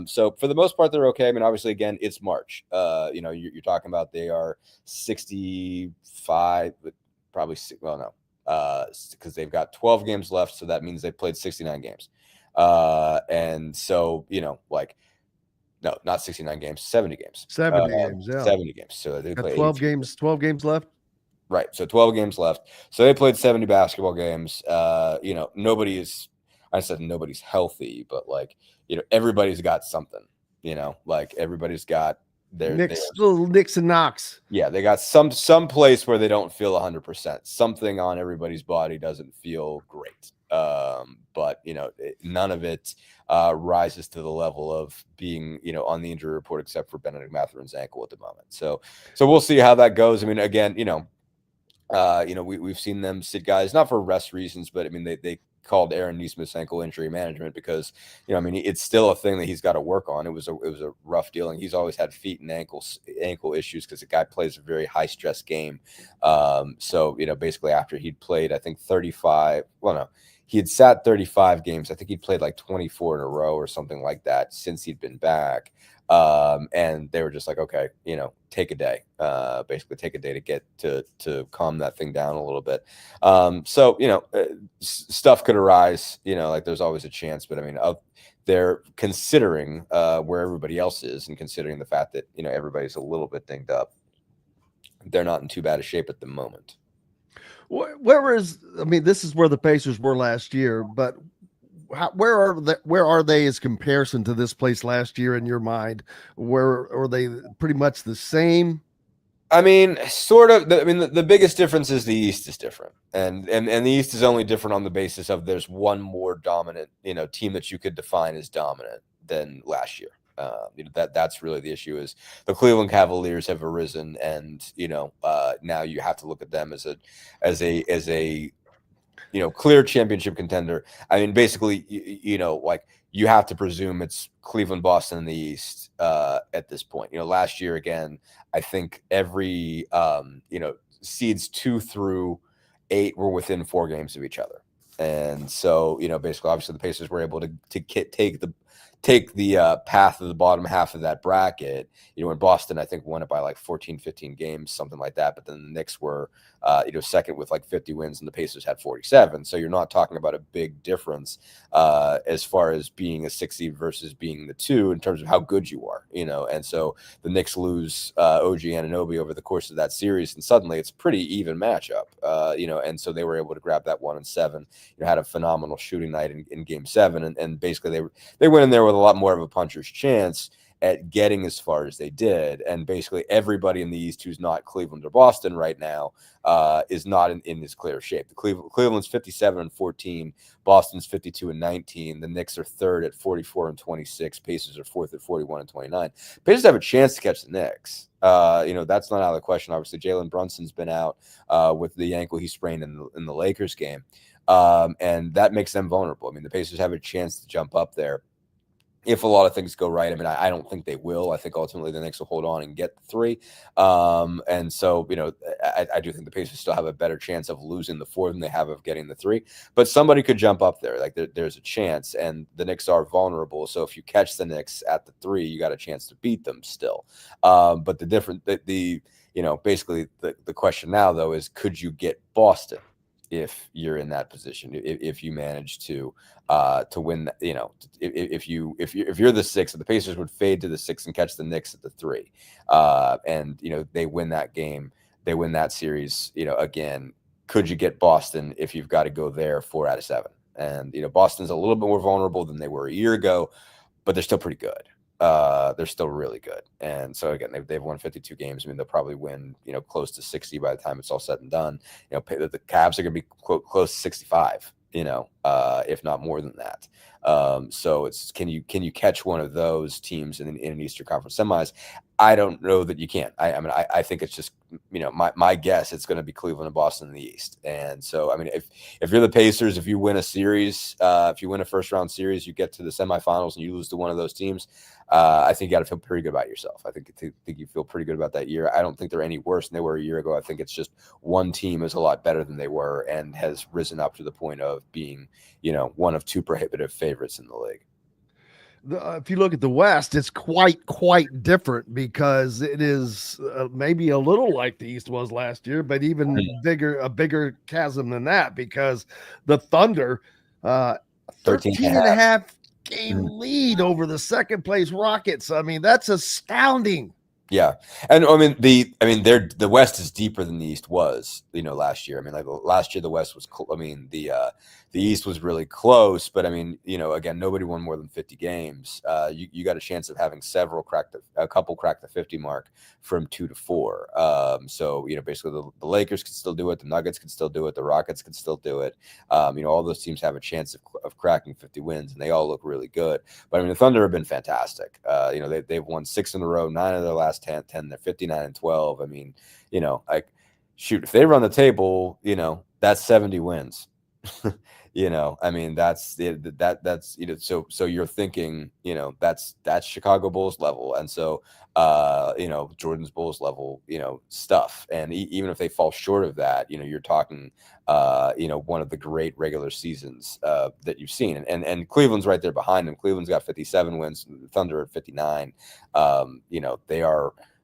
So for the most part, they're okay. I mean, obviously, again, it's March. You're talking about they are 65, but probably, because they've got 12 games left. So that means they've played 69 games. And so, no, not 69 games, 70 games.
70 games, yeah.
70 games. So they played
12 games, 12 games left.
Right. So 12 games left. So they played 70 basketball games. Nobody's healthy, but everybody's got something, everybody's got
little nicks and knocks.
Yeah. They got some place where they don't feel 100%. Something on everybody's body doesn't feel great. But none of it rises to the level of being, on the injury report, except for Benedict Mathurin's ankle at the moment. So we'll see how that goes. I mean, again, we've seen them sit guys, not for rest reasons, but I mean, they called Aaron Nesmith's ankle injury management because, it's still a thing that he's got to work on. It was a rough dealing. He's always had feet and ankle issues because the guy plays a very high stress game. So, basically after he'd played, I think 35, he had sat 35 games. I think he'd played like 24 in a row or something like that since he'd been back. And they were just like, okay, take a day, basically take a day to get to calm that thing down a little bit. Stuff could arise, there's always a chance, but I mean, they're considering where everybody else is and considering the fact that, everybody's a little bit dinged up. They're not in too bad a shape at the moment.
This is where the Pacers were last year, but where are they as comparison to this place last year in your mind? Where are they pretty much the same?
I mean, sort of. The biggest difference is the East is different, and the East is only different on the basis of there's one more dominant, team that you could define as dominant than last year. That's really the issue. Is the Cleveland Cavaliers have arisen, and now you have to look at them as a clear championship contender. I mean, basically, you have to presume it's Cleveland, Boston in the East at this point. Last year, again, I think every seeds 2 through 8 were within 4 games of each other, and so basically, obviously, the Pacers were able to take the path of the bottom half of that bracket. In Boston, I think won it by like 14, 15 games, something like that. But then the Knicks were, second with like 50 wins and the Pacers had 47. So you're not talking about a big difference as far as being a 6 seed versus being the 2 in terms of how good you are, And so the Knicks lose OG Anunoby over the course of that series. And suddenly it's a pretty even matchup, and so they were able to grab that 1-7, had a phenomenal shooting night in game 7. And basically they went in there with a lot more of a puncher's chance.
at getting as far as they did. And basically everybody in the East who's not Cleveland or Boston right now is not in this clear shape. Cleveland's 57-14, Boston's 52-19. The Knicks are third at 44-26. Pacers are fourth at 41-29. Pacers have a chance to catch the Knicks. That's not out of the question. Obviously, Jalen Brunson's been out with the ankle he sprained in the Lakers game. And that makes them vulnerable. I mean, the Pacers have a chance to jump up there if a lot of things go right. I mean, I don't think they will. I think ultimately the Knicks will hold on and get the 3. And so, I do think the Pacers still have a better chance of losing the 4 than they have of getting the 3. But somebody could jump up there. Like there's a chance, and the Knicks are vulnerable. So if you catch the Knicks at the 3, you got a chance to beat them still. But basically the question now though is, could you get Boston if you're in that position? If you manage to win, if you're the 6, the Pacers would fade to the 6 and catch the Knicks at the 3, and they win that game, they win that series. Again, could you get Boston if you've got to go there 4 out of 7? And Boston's a little bit more vulnerable than they were a year ago, but they're still pretty good. They're still really good. And so again, they've won 52 games. I mean, they'll probably win, close to 60 by the time it's all said and done. The Cavs are going to be close to 65, if not more than that. So it's, can you catch one of those teams in an Eastern Conference semis? I don't know that you can. I think it's just, my guess, it's going to be Cleveland and Boston in the East. And so, I mean, if you're the Pacers, if you win a series, if you win a first round series, you get to the semifinals and you lose to one of those teams, I think you got to feel pretty good about yourself. I think you feel pretty good about that year. I don't think they're any worse than they were a year ago. I think it's just one team is a lot better than they were and has risen up to the point of being, one of 2 prohibitive favorites in the league.
If you look at the West, it's quite different, because it is maybe a little like the East was last year, but even a bigger chasm than that, because the Thunder, 13.5 game lead over the second place Rockets. I mean, that's astounding.
Yeah. And the West is deeper than the East was, last year. I mean, like last year, the West was, the East was really close, but again, nobody won more than 50 games. You got a chance of having a couple crack the 50 mark from 2 to 4. So, basically the Lakers could still do it. The Nuggets could still do it. The Rockets could still do it. All those teams have a chance of cracking 50 wins, and they all look really good. But the Thunder have been fantastic. They've won 6 in a row, 9 of their last 10, they're 59-12. I mean, if they run the table, that's 70 wins. That's so you're thinking, that's Chicago Bulls level. And so, Jordan's Bulls level, stuff. And even if they fall short of that, you're talking, one of the great regular seasons that you've seen. And Cleveland's right there behind them. Cleveland's got 57 wins, the Thunder at 59.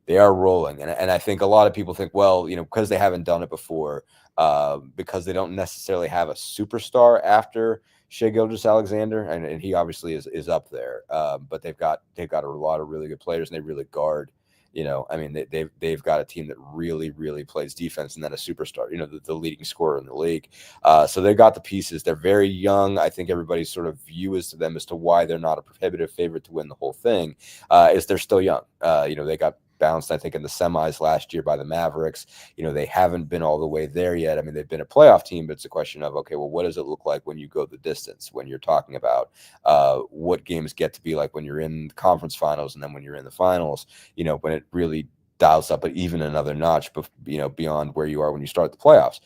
They are rolling. And I think a lot of people think, well, because they haven't done it before, because they don't necessarily have a superstar after Shai Gilgeous-Alexander, and he obviously is up there. But they've got a lot of really good players, and they really guard. They've got a team that really, really plays defense, and then a superstar, the leading scorer in the league. So they've got the pieces. They're very young. I think everybody's sort of view as to why they're not a prohibitive favorite to win the whole thing, is they're still young. They got bounced, I think, in the semis last year by the Mavericks. They haven't been all the way there yet. I mean, they've been a playoff team, but it's a question of, okay, well, what does it look like when you go the distance, when you're talking about what games get to be like when you're in the conference finals, and then when you're in the finals, when it really dials up even another notch, beyond where you are when you start the playoffs.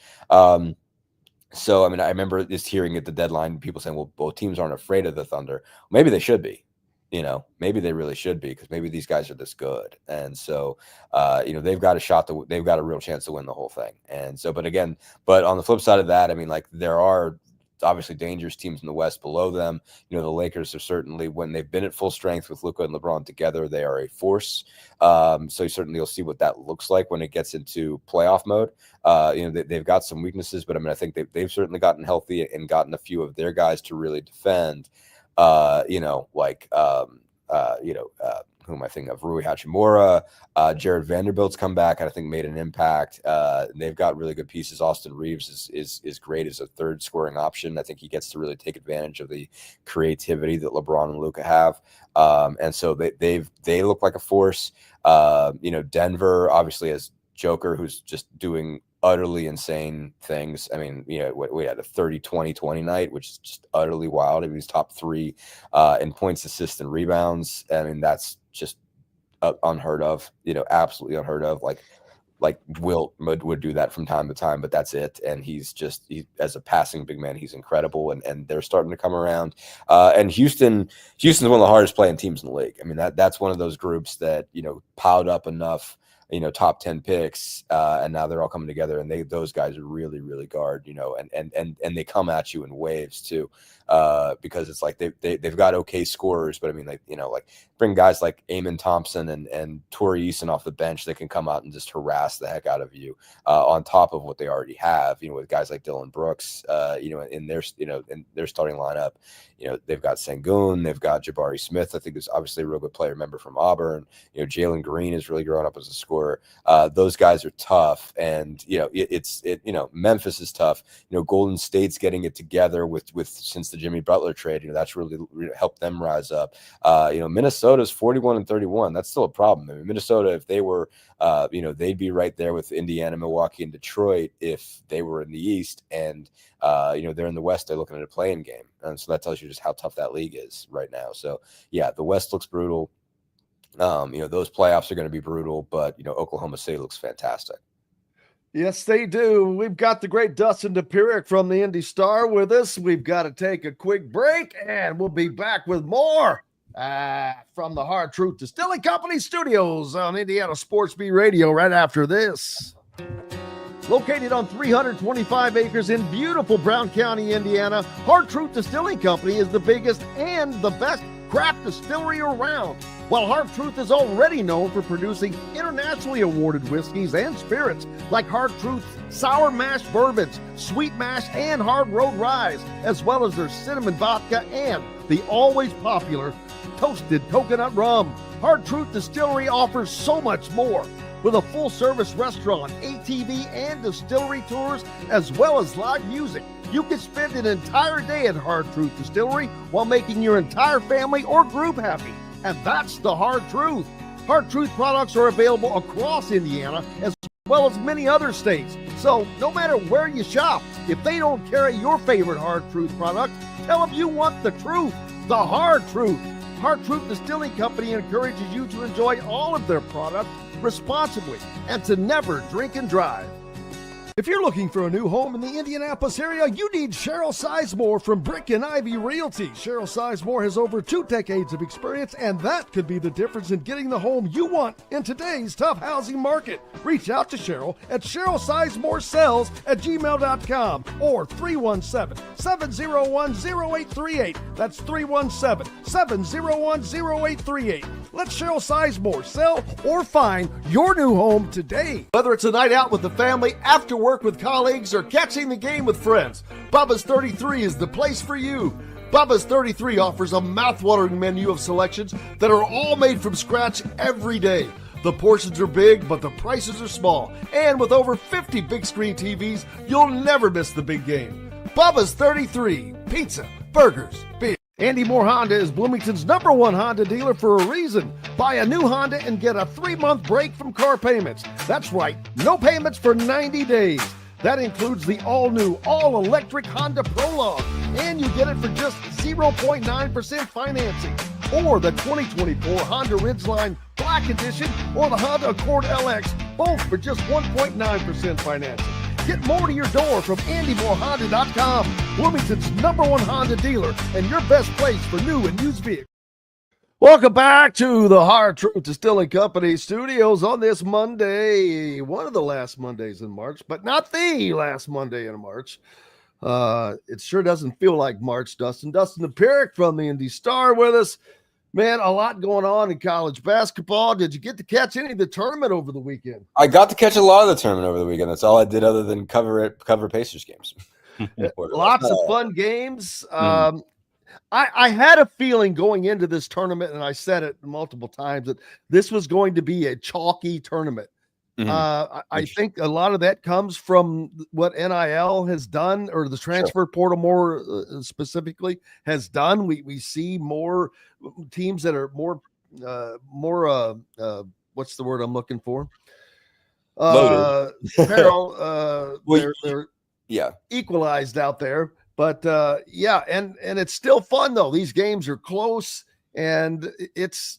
So, I remember just hearing at the deadline, people saying, well, both teams aren't afraid of the Thunder. Maybe they should be. Maybe they really should be, because maybe these guys are this good. And so, they've got they've got a real chance to win the whole thing. And so, but on the flip side of that, there are obviously dangerous teams in the West below them. The Lakers are certainly, when they've been at full strength with Luka and LeBron together, they are a force. So certainly you'll see what that looks like when it gets into playoff mode. They've got some weaknesses, but I think they've certainly gotten healthy and gotten a few of their guys to really defend. who am I thinking of? Rui Hachimura, Jared Vanderbilt's come back and I think made an impact. They've got really good pieces. Austin Reeves is great as a third scoring option. I think he gets to really take advantage of the creativity that LeBron and Luka have. And so they look like a force. Denver obviously has Joker, who's just doing utterly insane things. I mean, we had a 30-20-20 night, which is just utterly wild. He was top 3 in points, assists, and rebounds. I mean, that's just unheard of, absolutely unheard of. Like Wilt would do that from time to time, but that's it. And he as a passing big man, he's incredible. And they're starting to come around. And Houston's one of the hardest playing teams in the league. I mean, that's one of those groups that, piled up enough, top 10 picks, and now they're all coming together, and those guys are really, really guard, and they come at you in waves too, because it's like they've got okay scorers, but I mean, like bring guys like Eamon Thompson and Torrey Eason off the bench that can come out and just harass the heck out of you, on top of what they already have, with guys like Dylan Brooks, in their starting lineup. They've got Sengun, they've got Jabari Smith, I think is obviously a real good player, member from Auburn. Jalen Green is really growing up as a scorer. Those guys are tough, and Memphis is tough. Golden State's getting it together with since the Jimmy Butler trade. That's really helped them rise up. Minnesota's 41-31. That's still a problem. I mean, Minnesota, if they were, they'd be right there with Indiana, Milwaukee, and Detroit if they were in the East, and they're in the West. They're looking at a play-in game, and so that tells you just how tough that league is right now. So yeah, the West looks brutal. Those playoffs are going to be brutal, but Oklahoma State looks fantastic.
Yes, they do. We've got the great Dustin Dopirak from the Indy Star with us. We've got to take a quick break, and we'll be back with more from the Hard Truth Distilling Company studios on Indiana Sports Beat Radio right after this. Located on 325 acres in beautiful Brown County, Indiana, Hard Truth Distilling Company is the biggest and the best craft distillery around. While Hard Truth is already known for producing internationally awarded whiskeys and spirits like Hard Truth's sour mash bourbons, sweet mash, and hard road ryes, as well as their cinnamon vodka and the always popular toasted coconut rum. Hard Truth Distillery offers so much more. With a full-service restaurant, ATV, and distillery tours, as well as live music, you can spend an entire day at Hard Truth Distillery while making your entire family or group happy. And that's the Hard Truth. Hard Truth products are available across Indiana as well as many other states. So no matter where you shop, if they don't carry your favorite Hard Truth product, tell them you want the truth, the Hard Truth. Hard Truth Distilling Company encourages you to enjoy all of their products responsibly and to never drink and drive.
If you're looking for a new home in the Indianapolis area, you need Cheryl Sizemore from Brick and Ivy Realty. Cheryl Sizemore has over 2 decades of experience, and that could be the difference in getting the home you want in today's tough housing market. Reach out to Cheryl at CherylSizemore@gmail.com or 317-701-0838. That's 317-701-0838. Let Cheryl Sizemore sell or find your new home today.
Whether it's a night out with the family, after work with colleagues, or catching the game with friends, Bubba's 33 is the place for you. Bubba's 33 offers a mouthwatering menu of selections that are all made from scratch every day. The portions are big, but the prices are small. And with over 50 big screen TVs, you'll never miss the big game. Bubba's 33, pizza, burgers, beer. Andy Moore Honda is Bloomington's #1 Honda dealer for a reason. Buy a new Honda and get a 3-month break from car payments. That's right, no payments for 90 days. That includes the all-new, all-electric Honda Prologue, and you get it for just 0.9% financing. Or the 2024 Honda Ridgeline Black Edition or the Honda Accord LX, both for just 1.9% financing. Get more to your door from AndyMooreHonda.com, Bloomington's #1 Honda dealer and your best place for new and used vehicles. Welcome back to the Hard Truth Distilling Company studios on this Monday, one of the last Mondays in March, but not the last Monday in March. It sure doesn't feel like March, Dustin. Dustin Dopirak from the Indy Star with us. Man, a lot going on in college basketball. Did you get to catch any of the tournament over the weekend?
I got to catch a lot of the tournament over the weekend. That's all I did other than cover Pacers games.
Lots of fun games. I had a feeling going into this tournament, and I said it multiple times, that this was going to be a chalky tournament. I think a lot of that comes from what NIL has done, or the transfer portal more specifically has done. We see more teams that are more what's the word I'm looking for?
Loaded.
Peril, they're
yeah,
equalized out there. But yeah, and it's still fun though. These games are close, and it's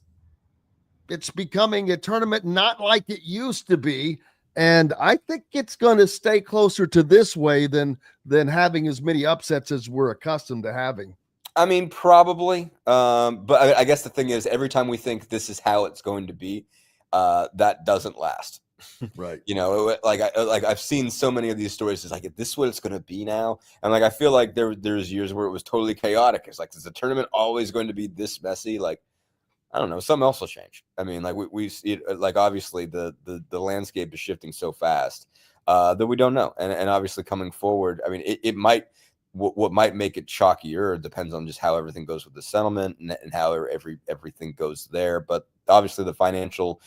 becoming a tournament not like it used to be. And I think it's going to stay closer to this way than having as many upsets as we're accustomed to having.
I mean, probably. But I guess the thing is, every time we think this is how it's going to be, that doesn't last.
Right.
You know, I've seen so many of these stories. It's like, is this what it's going to be now? And like, I feel like there's years where it was totally chaotic. It's like, is the tournament always going to be this messy? Like, I don't know. Something else will change. I mean, like we see, like obviously the landscape is shifting so fast that we don't know. And obviously coming forward, I mean, it might. What might make it chalkier depends on just how everything goes with the settlement and how everything goes there. But obviously the financial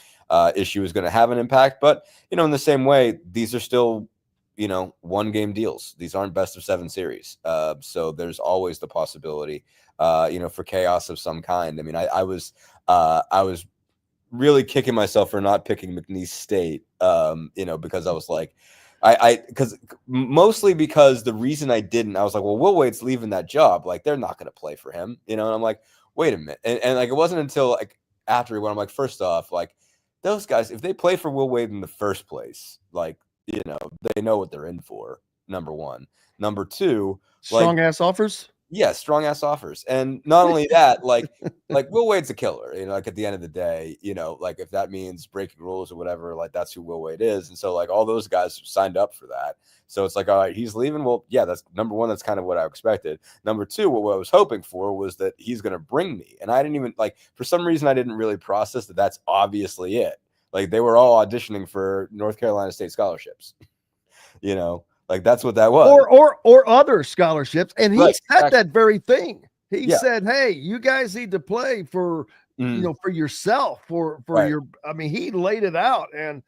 issue is going to have an impact. But, you know, in the same way, these are still, you know, 1-game deals. These aren't best of 7 series. So there's always the possibility, you know, for chaos of some kind. I mean, I was really kicking myself for not picking McNeese State, you know, because I was like, because mostly because the reason I didn't, I was like, well, Will Wade's leaving that job. Like, they're not going to play for him, you know? And I'm like, wait a minute. And like, it wasn't until like after he went, I'm like, first off, like those guys, if they play for Will Wade in the first place, like, you know, they know what they're in for. Number one. Number two,
strong ass offers.
Yeah, strong ass offers. And not only that, like Will Wade's a killer, you know, like at the end of the day, you know, like if that means breaking rules or whatever, like that's who Will Wade is. And so like all those guys signed up for that. So it's like, all right, he's leaving. Well, yeah, that's number one. That's kind of what I expected. Number two, what I was hoping for was that he's going to bring me. And I didn't even like, for some reason, I didn't really process that that's obviously it. Like they were all auditioning for North Carolina State scholarships, you know. Like that's what that was,
or other scholarships, and he said that very thing. He said, "Hey, you guys need to play for you know, for yourself, for your." I mean, he laid it out, and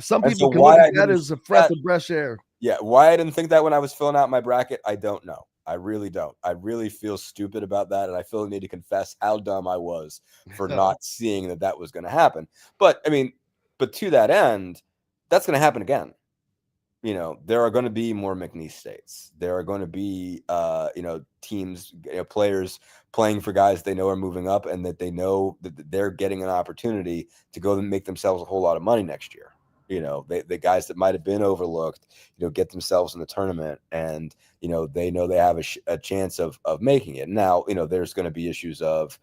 some people can look at that as a breath of fresh air.
Yeah, why I didn't think that when I was filling out my bracket, I don't know. I really don't. I really feel stupid about that, and I feel the need to confess how dumb I was for not seeing that was going to happen. But I mean, but to that end, that's going to happen again. You know, there are going to be more McNeese States. There are going to be, you know, teams, you know, players playing for guys they know are moving up and that they know that they're getting an opportunity to go and make themselves a whole lot of money next year. You know, the guys that might have been overlooked, you know, get themselves in the tournament and, you know they have a chance of making it. Now, you know, there's going to be issues of,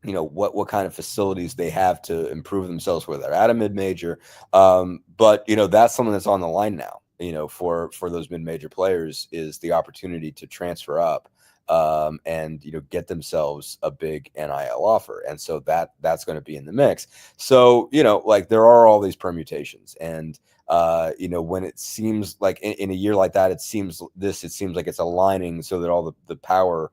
you know, what kind of facilities they have to improve themselves where they're at a mid-major. But, you know, that's something that's on the line now, you know, for those mid-major players is the opportunity to transfer up and, you know, get themselves a big NIL offer. And so that's going to be in the mix. So, you know, like there are all these permutations and, you know, when it seems like in a year like that, it seems like it's aligning so that all the power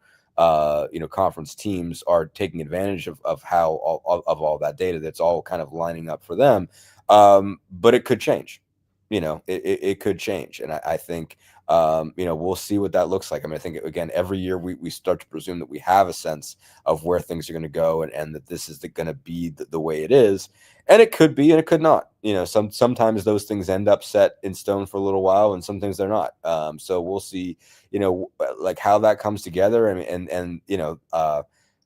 you know, conference teams are taking advantage of how all that data that's all kind of lining up for them. But it could change, you know, it could change. And I think, you know, we'll see what that looks like. I mean, I think again, every year we start to presume that we have a sense of where things are going to go and that this is going to be the way it is. And it could be, and it could not, you know, sometimes those things end up set in stone for a little while and sometimes they're not. So we'll see, you know, like how that comes together and you know,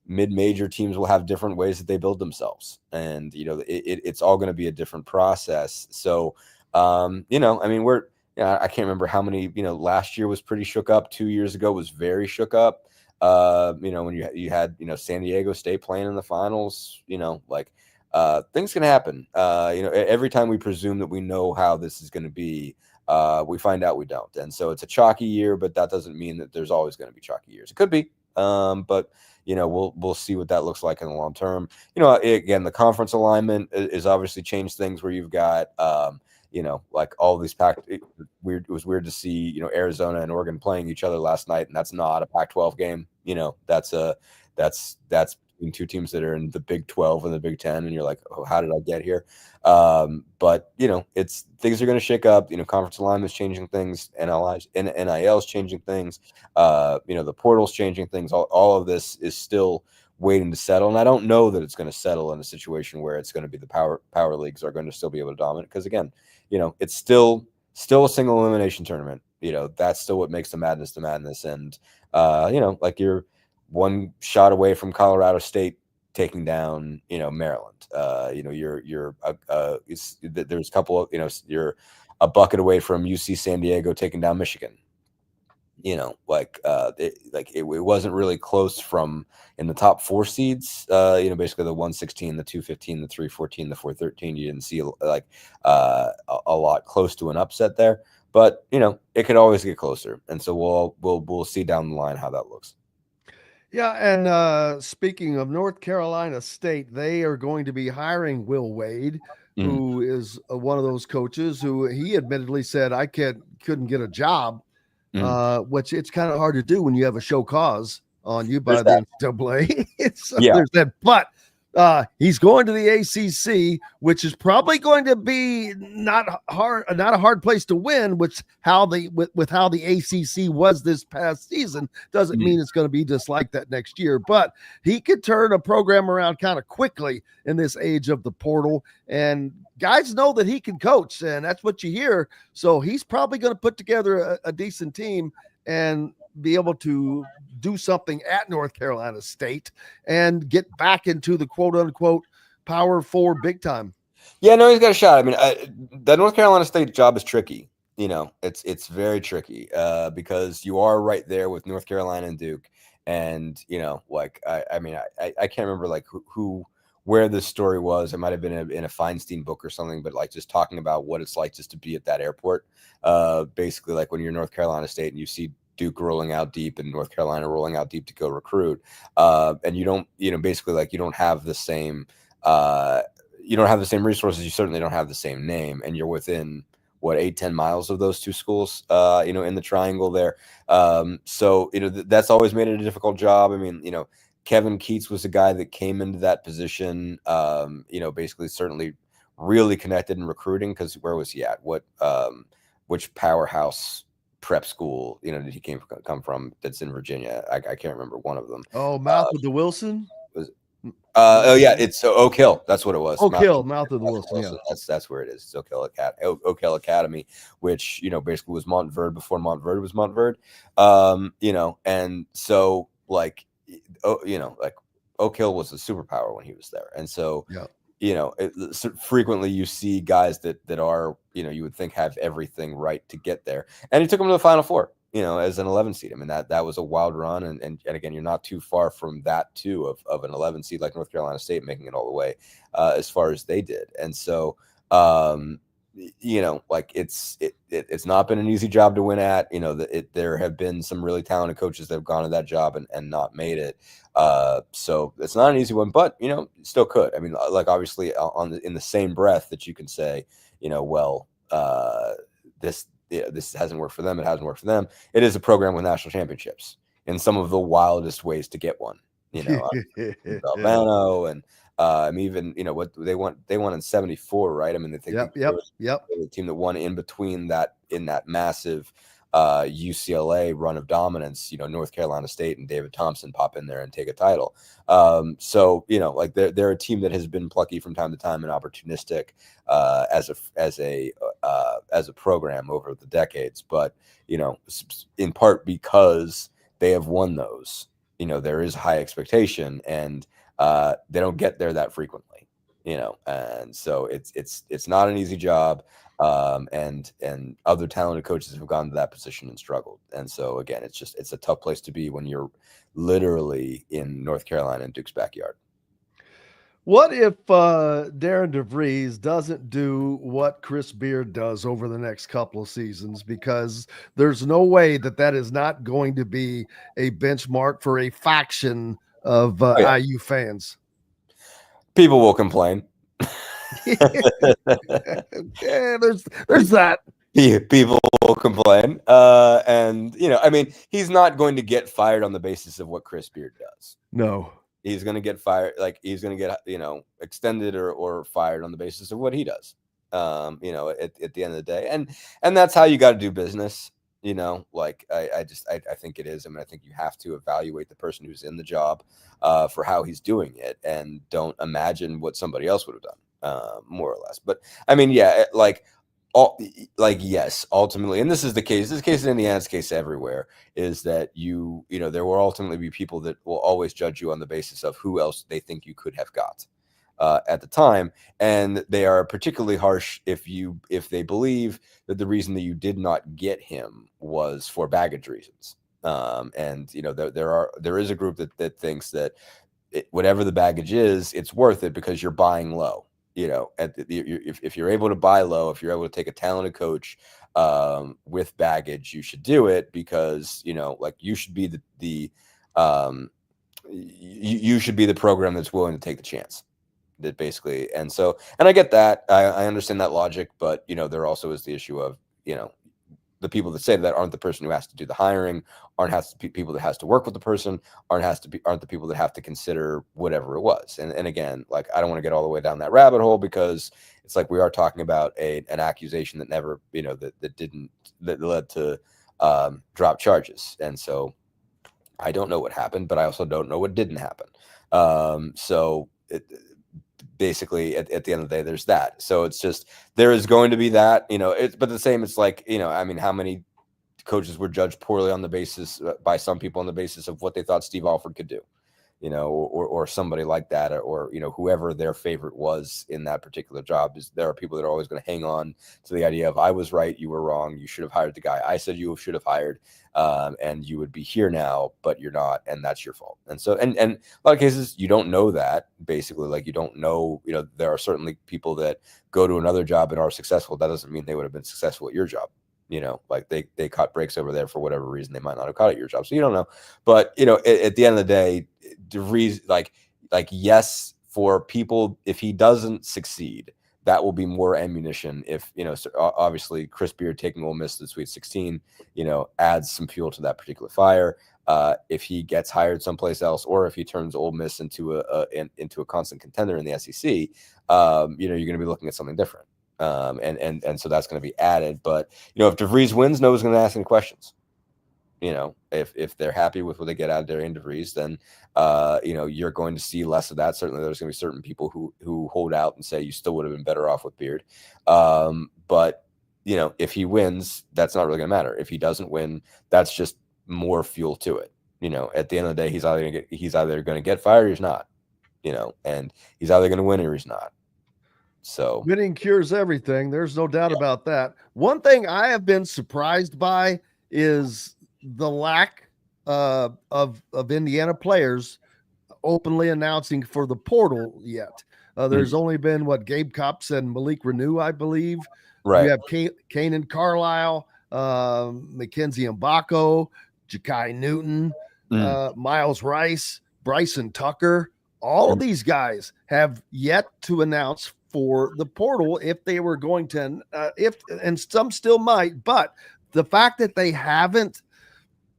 mid-major teams will have different ways that they build themselves. And, you know, it's all going to be a different process. So, you know, I mean, I can't remember how many, you know, last year was pretty shook up. 2 years ago was very shook up. You know, when you had, you know, San Diego State playing in the finals, you know, like, things can happen. You know, every time we presume that we know how this is going to be, we find out we don't. And so it's a chalky year, but that doesn't mean that there's always going to be chalky years. It could be, but you know, we'll see what that looks like in the long term. You know, again, the conference alignment is obviously changed things where you've got, like all these it was weird to see, Arizona and Oregon playing each other last night, and that's not a Pac-12 game. That's between two teams that are in the Big 12 and the Big 10, and you're like, oh, how did I get here? But it's things are going to shake up. Conference alignment is changing things, NIL is changing things. The portal's changing things. All of this is still waiting to settle, and I don't know that it's going to settle in a situation where it's going to be the power leagues are going to still be able to dominate, because again, it's still a single elimination tournament. That's still what makes the madness. And like you're one shot away from Colorado State taking down Maryland. There's a couple of you're a bucket away from UC San Diego taking down Michigan. It wasn't really close from in the top 4 seeds. Basically the 116, the 215, the 314, the 413. You didn't see a lot close to an upset there, but it could always get closer, and so we'll see down the line how that looks.
Yeah, and speaking of North Carolina State, they are going to be hiring Will Wade, who is one of those coaches who he admittedly said I couldn't get a job. Which it's kind of hard to do when you have a show cause on you by the NCAA. There's that, but he's going to the ACC, which is probably going to be not a hard place to win. With how the ACC was this past season, doesn't mean it's going to be just like that next year. But he could turn a program around kind of quickly in this age of the portal, and guys know that he can coach, and that's what you hear. So he's probably going to put together a decent team and be able to do something at North Carolina State and get back into the quote unquote Power 4 big time.
Yeah, no, he's got a shot. I mean, the North Carolina State job is tricky. It's very tricky because you are right there with North Carolina and Duke. And, I can't remember like where this story was. It might've been in a Feinstein book or something, but like just talking about what it's like just to be at that airport. Basically like when you're North Carolina State and you see Duke rolling out deep and North Carolina rolling out deep to go recruit. And you don't, basically like you don't have the same resources. You certainly don't have the same name, and you're within 8-10 miles of those two schools, in the triangle there. So, that's always made it a difficult job. I mean, Kevin Keats was a guy that came into that position, basically certainly really connected in recruiting, because where was he at? Which powerhouse prep school, did he come from that's in Virginia? I can't remember one of them.
Oh, Mouth of the Wilson?
It's Oak Hill. That's what it was.
Mouth of the Wilson. Yeah.
That's where it is. It's Oak Hill Academy, which, basically was Montverde before Montverde was Montverde. And so like, Oak Hill was a superpower when he was there. And so, frequently you see guys that are, you would think have everything right to get there. And he took them to the Final Four, as an 11 seed. I mean, that was a wild run. And again, you're not too far from that too, of an 11 seed like North Carolina State making it all the way as far as they did. And so, like it's not been an easy job to win at. There have been some really talented coaches that have gone to that job and not made it. So it's not an easy one, but still could. I mean, like obviously in the same breath that you can say, this hasn't worked for them. It hasn't worked for them. It is a program with national championships in some of the wildest ways to get one. Albano and. Even what they won in 74, right? I mean, they think the team that won in between that in that massive UCLA run of dominance. North Carolina State and David Thompson pop in there and take a title. So like they're a team that has been plucky from time to time and opportunistic as a program over the decades. But in part because they have won those. There is high expectation, and they don't get there that frequently, and so it's not an easy job. And other talented coaches have gone to that position and struggled. And so again, it's a tough place to be when you're literally in North Carolina and Duke's backyard.
What if Darian DeVries doesn't do what Chris Beard does over the next couple of seasons? Because there's no way that is not going to be a benchmark for a faction of IU fans.
People will complain.
Yeah, there's that.
People will complain. And, I mean, he's not going to get fired on the basis of what Chris Beard does.
No.
He's going to get fired. Like, he's going to get, extended or fired on the basis of what he does, at the end of the day. And that's how you got to do business. I think it is. I mean, I think you have to evaluate the person who's in the job for how he's doing it, and don't imagine what somebody else would have done, more or less. But I mean, yeah, yes, ultimately, and this is the case. This case in Indiana, this case everywhere, is that there will ultimately be people that will always judge you on the basis of who else they think you could have got at the time, and they are particularly harsh if they believe that the reason that you did not get him was for baggage reasons. There is a group that thinks that whatever the baggage is, it's worth it because you're buying low. If you're able to buy low, if you're able to take a talented coach with baggage, you should do it because you should be you should be the program that's willing to take the chance. That basically, and I get that, I understand that logic, but there also is the issue of the people that say that aren't the person who has to do the hiring, aren't people that has to work with the person, aren't the people that have to consider whatever it was. And again, like, I don't want to get all the way down that rabbit hole, because it's like we are talking about an accusation that never, that led to drop charges. And so I don't know what happened, but I also don't know what didn't happen. Basically at the end of the day, there's that. So it's just, there is going to be that, but the same, it's like, I mean, how many coaches were judged poorly on the basis by some people on the basis of what they thought Steve Alford could do, or somebody like that, or whoever their favorite was in that particular job. There are people that are always going to hang on to the idea of, I was right, you were wrong, you should have hired the guy I said you should have hired, and you would be here now, but you're not, and that's your fault. And so, and a lot of cases, you don't know that, basically. Like, you don't know, there are certainly people that go to another job and are successful. That doesn't mean they would have been successful at your job. Like they caught breaks over there for whatever reason. They might not have caught at your job. So you don't know. But, at the end of the day, DeVries, like, yes, for people, if he doesn't succeed, that will be more ammunition. If, so obviously Chris Beard taking Ole Miss to the Sweet 16, adds some fuel to that particular fire. If he gets hired someplace else, or if he turns Ole Miss into a constant contender in the SEC, you're going to be looking at something different. And so that's going to be added. But, if DeVries wins, nobody's going to ask any questions. If they're happy with what they get out of Darian DeVries, then, you're going to see less of that. Certainly there's going to be certain people who hold out and say you still would have been better off with Beard. But, if he wins, that's not really going to matter. If he doesn't win, that's just more fuel to it. At the end of the day, he's either going to get fired or he's not, and he's either going to win or he's not. So
winning cures everything. There's no doubt about that. One thing I have been surprised by is the lack of Indiana players openly announcing for the portal yet. There's only been Gabe Copps and Malik Renew, I believe.
Right.
You have Kanan Carlisle, Mackenzie Mbako, Ja'Kai Newton, Miles Rice, Bryson Tucker. All of these guys have yet to announce for the portal if they were going to, and some still might, but the fact that they haven't,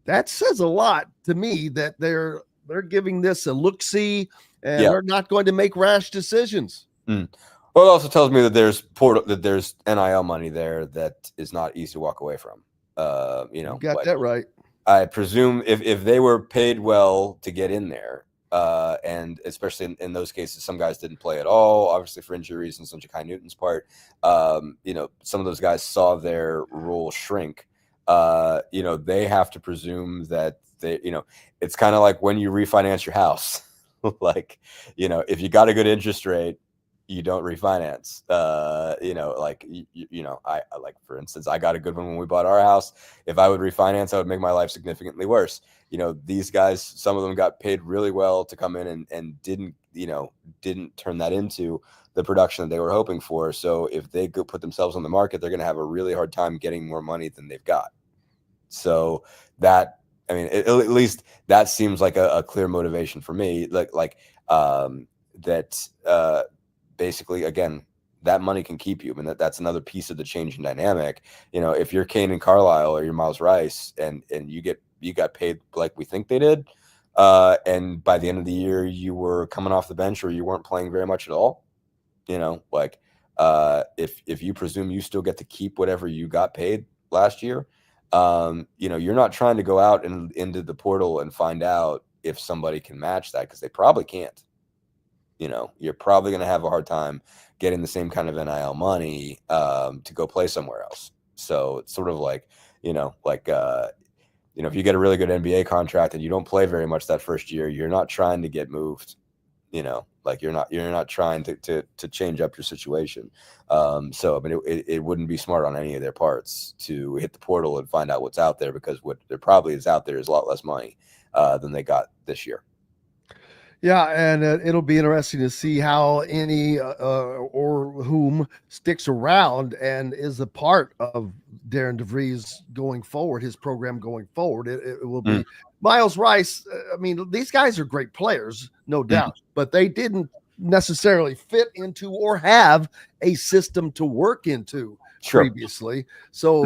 that says a lot to me, that they're giving this a look-see, and they're not going to make rash decisions.
Well, it also tells me that there's NIL money there that is not easy to walk away from. You
got that right.
I presume if they were paid well to get in there, and especially in those cases, some guys didn't play at all, obviously for injury reasons on Ja'Kai Newton's part. Some of those guys saw their role shrink. They have to presume that it's kind of like when you refinance your house. Like, if you got a good interest rate, you don't refinance. I like, for instance, I got a good one when we bought our house. If I would refinance, I would make my life significantly worse. These guys, some of them got paid really well to come in and didn't turn that into the production that they were hoping for. So if they go put themselves on the market, they're going to have a really hard time getting more money than they've got. So that, at least that seems like a clear motivation for me. Basically, again, that money can keep you. I mean, that's another piece of the changing dynamic. You know, if you're Kane and Carlisle or you're Miles Rice and you got paid like we think they did, and by the end of the year you were coming off the bench or you weren't playing very much at all, you know, like if you presume you still get to keep whatever you got paid last year, you know, you're not trying to go out and into the portal and find out if somebody can match that, because they probably can't. You know, you're probably going to have a hard time getting the same kind of NIL money to go play somewhere else. So it's sort of like, you know, if you get a really good NBA contract and you don't play very much that first year, you're not trying to get moved. You know, like you're not trying to change up your situation. So I mean, it wouldn't be smart on any of their parts to hit the portal and find out what's out there, because what there probably is out there is a lot less money than they got this year.
Yeah, and it'll be interesting to see how any or whom sticks around and is a part of Darian DeVries going forward, his program going forward. It will be Miles Rice. I mean, these guys are great players, no doubt, but they didn't necessarily fit into or have a system to work into previously. So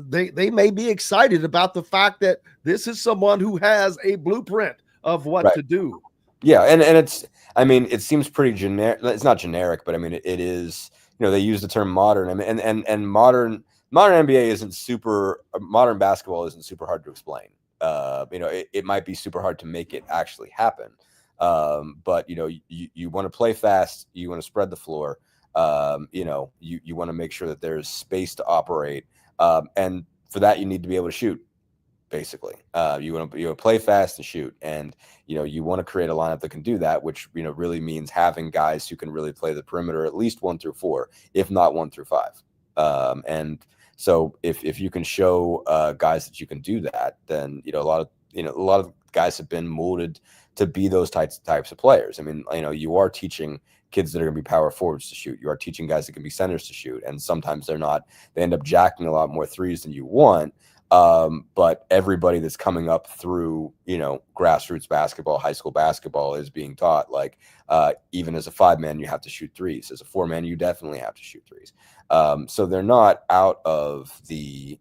they may be excited about the fact that this is someone who has a blueprint of what to do.
Yeah, and it's, I mean, it seems pretty generic. It's not generic, but I mean, it is, you know, they use the term modern. I mean, and modern NBA isn't super, modern basketball isn't super hard to explain. You know, it might be super hard to make it actually happen. But, you know, you want to play fast, you want to spread the floor, you know, you want to make sure that there's space to operate. And for that, you need to be able to shoot. Basically, you want to play fast and shoot, and you know you want to create a lineup that can do that, which you know really means having guys who can really play the perimeter at least 1 through 4, if not 1 through 5. And so if you can show guys that you can do that, then you know a lot of guys have been molded to be those types of players. I mean, you know, you are teaching kids that are going to be power forwards to shoot. You are teaching guys that can be centers to shoot, and sometimes they're not. They end up jacking a lot more threes than you want. But everybody that's coming up through, you know, grassroots basketball, high school basketball is being taught, like, even as a 5-man, you have to shoot threes. As a 4-man, you definitely have to shoot threes. So they're not out of the,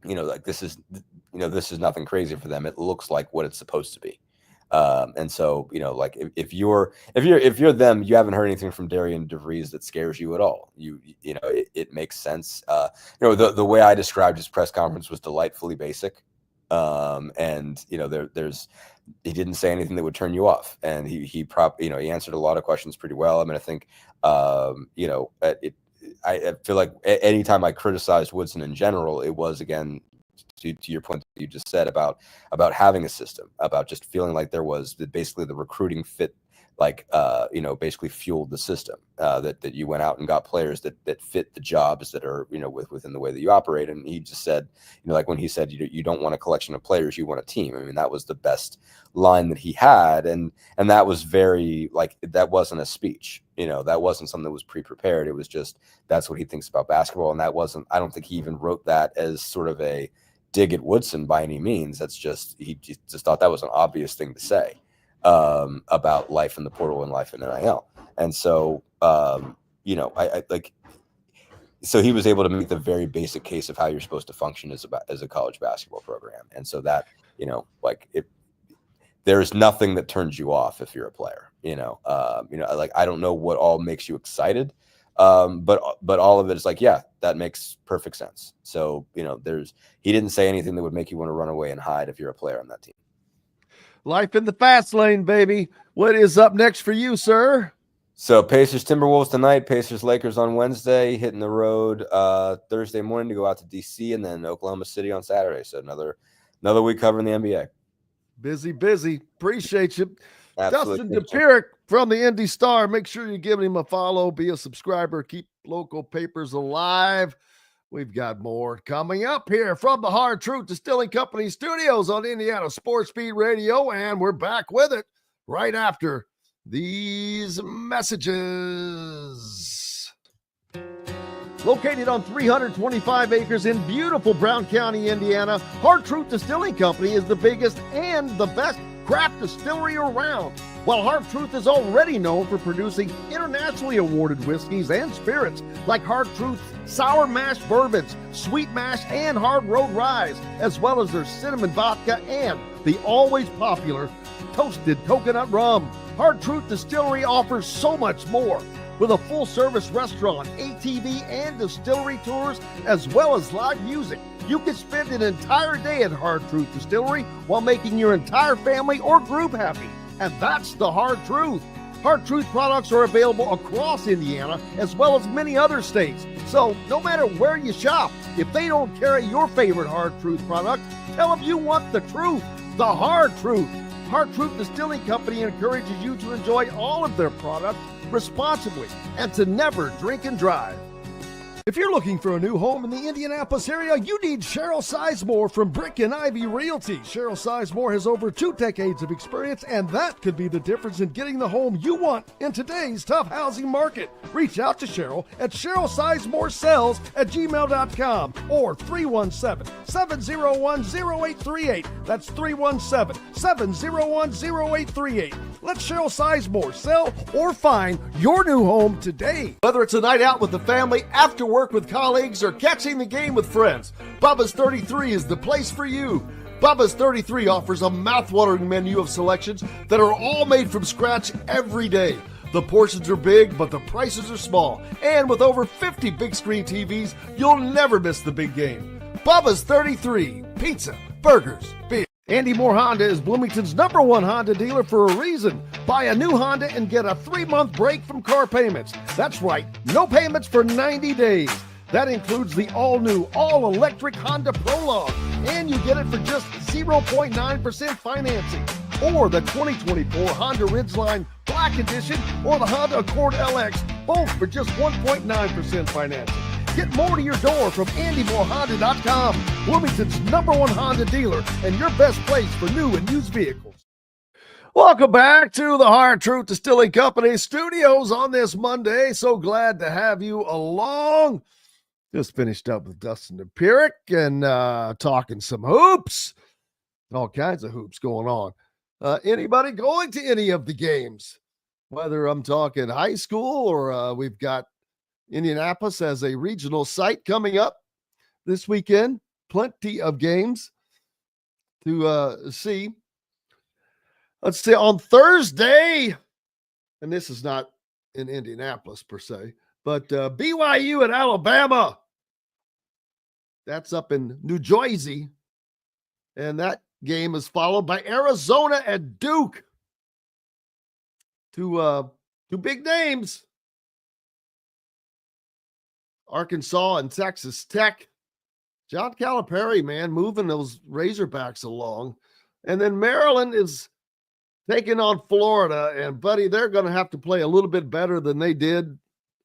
you know, like this is nothing crazy for them. It looks like what it's supposed to be. And so, you know, like if you're them, you haven't heard anything from Darian DeVries that scares you at all. You know, it makes sense. You know, the way I described his press conference was delightfully basic. And you know, he didn't say anything that would turn you off, and he answered a lot of questions pretty well. I mean, I think, you know, I feel like anytime I criticized Woodson in general, it was, again, to your point that you just said about having a system, about just feeling like there was basically the recruiting fit, like, you know, basically fueled the system, that you went out and got players that fit the jobs that are, you know, within the way that you operate. And he just said, you know, like when he said, you don't want a collection of players, you want a team. I mean, that was the best line that he had. And that was very, like, that wasn't a speech, you know, that wasn't something that was pre-prepared. It was just, that's what he thinks about basketball. And that wasn't, I don't think he even wrote that as sort of a dig at Woodson by any means. That's just, he just thought that was an obvious thing to say about life in the portal and life in NIL. And so, you know, I like, so he was able to make the very basic case of how you're supposed to function as a college basketball program. And so that, you know, like there's nothing that turns you off if you're a player, you know, like, I don't know what all makes you excited. But all of it is like, yeah, that makes perfect sense. So, you know, he didn't say anything that would make you want to run away and hide if you're a player on that team.
Life in the fast lane, baby. What is up next for you, sir?
So Pacers Timberwolves tonight, Pacers Lakers on Wednesday, hitting the road Thursday morning to go out to DC, and then Oklahoma City on Saturday. So another week covering the NBA.
Busy. Appreciate you.
Absolutely.
Dustin Dopirak from the Indy Star. Make sure you're giving him a follow, be a subscriber, keep local papers alive. We've got more coming up here from the Hard Truth Distilling Company studios on Indiana Sports Beat Radio, and we're back with it right after these messages. Located on 325 acres in beautiful Brown County, Indiana, Hard Truth Distilling Company is the biggest and the best craft distillery around. While Hard Truth is already known for producing internationally awarded whiskeys and spirits like Hard Truth's sour mash bourbons, sweet mash, and hard road ryes, as well as their cinnamon vodka and the always popular toasted coconut rum. Hard Truth Distillery offers so much more. With a full-service restaurant, ATV, and distillery tours, as well as live music, you can spend an entire day at Hard Truth Distillery while making your entire family or group happy. And that's the Hard Truth. Hard Truth products are available across Indiana as well as many other states. So no matter where you shop, if they don't carry your favorite Hard Truth product, tell them you want the truth, the Hard Truth. Hard Truth Distilling Company encourages you to enjoy all of their products responsibly and to never drink and drive.
If you're looking for a new home in the Indianapolis area, you need Cheryl Sizemore from Brick and Ivy Realty. Cheryl Sizemore has over 2 decades of experience, and that could be the difference in getting the home you want in today's tough housing market. Reach out to Cheryl at CherylSizemoreSells@gmail.com or 317-701-0838. That's 317-701-0838. Let Cheryl Sizemore sell or find your new home today.
Whether it's a night out with the family, after work with colleagues, or catching the game with friends, Bubba's 33 is the place for you. Bubba's 33 offers a mouthwatering menu of selections that are all made from scratch every day. The portions are big, but the prices are small. And with over 50 big screen TVs, you'll never miss the big game. Bubba's 33, pizza, burgers, beer. Andy Moore Honda is Bloomington's #1 Honda dealer for a reason. Buy a new Honda and get a 3-month break from car payments. That's right, no payments for 90 days. That includes the all-new, all-electric Honda Prologue, and you get it for just 0.9% financing. Or the 2024 Honda Ridgeline Black Edition or the Honda Accord LX, both for just 1.9% financing. Get more to your door from AndyMooreHonda.com, Bloomington's #1 Honda dealer and your best place for new and used vehicles. Welcome back to the Hard Truth Distilling Company studios on this Monday. So glad to have you along. Just finished up with Dustin Dopirak and talking some hoops. All kinds of hoops going on. Anybody going to any of the games? Whether I'm talking high school or we've got Indianapolis as a regional site coming up this weekend. Plenty of games to see. Let's see, on Thursday, and this is not in Indianapolis per se, but BYU at Alabama. That's up in New Jersey. And that game is followed by Arizona at Duke. Two big names. Arkansas and Texas Tech. John Calipari, man, moving those Razorbacks along. And then Maryland is taking on Florida. And, buddy, they're going to have to play a little bit better than they did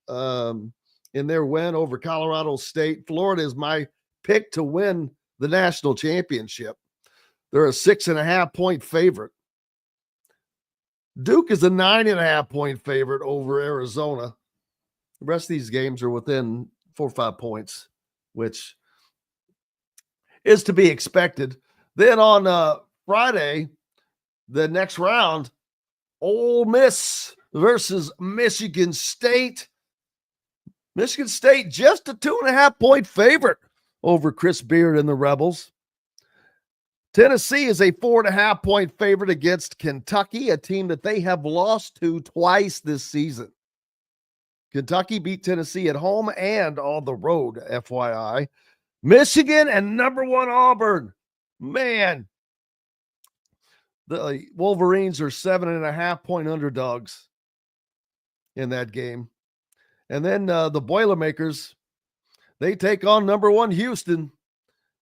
in their win over Colorado State. Florida is my pick to win the national championship. They're a 6.5-point favorite. Duke is a 9.5-point favorite over Arizona. The rest of these games are within 4 or 5 points, which is to be expected. Then on Friday, the next round, Ole Miss versus Michigan State. Michigan State just a 2.5-point favorite over Chris Beard and the Rebels. Tennessee is a 4.5-point favorite against Kentucky, a team that they have lost to twice this season. Kentucky beat Tennessee at home and on the road, FYI. Michigan and #1 Auburn. Man, the Wolverines are 7.5-point underdogs in that game. And then the Boilermakers, they take on #1 Houston.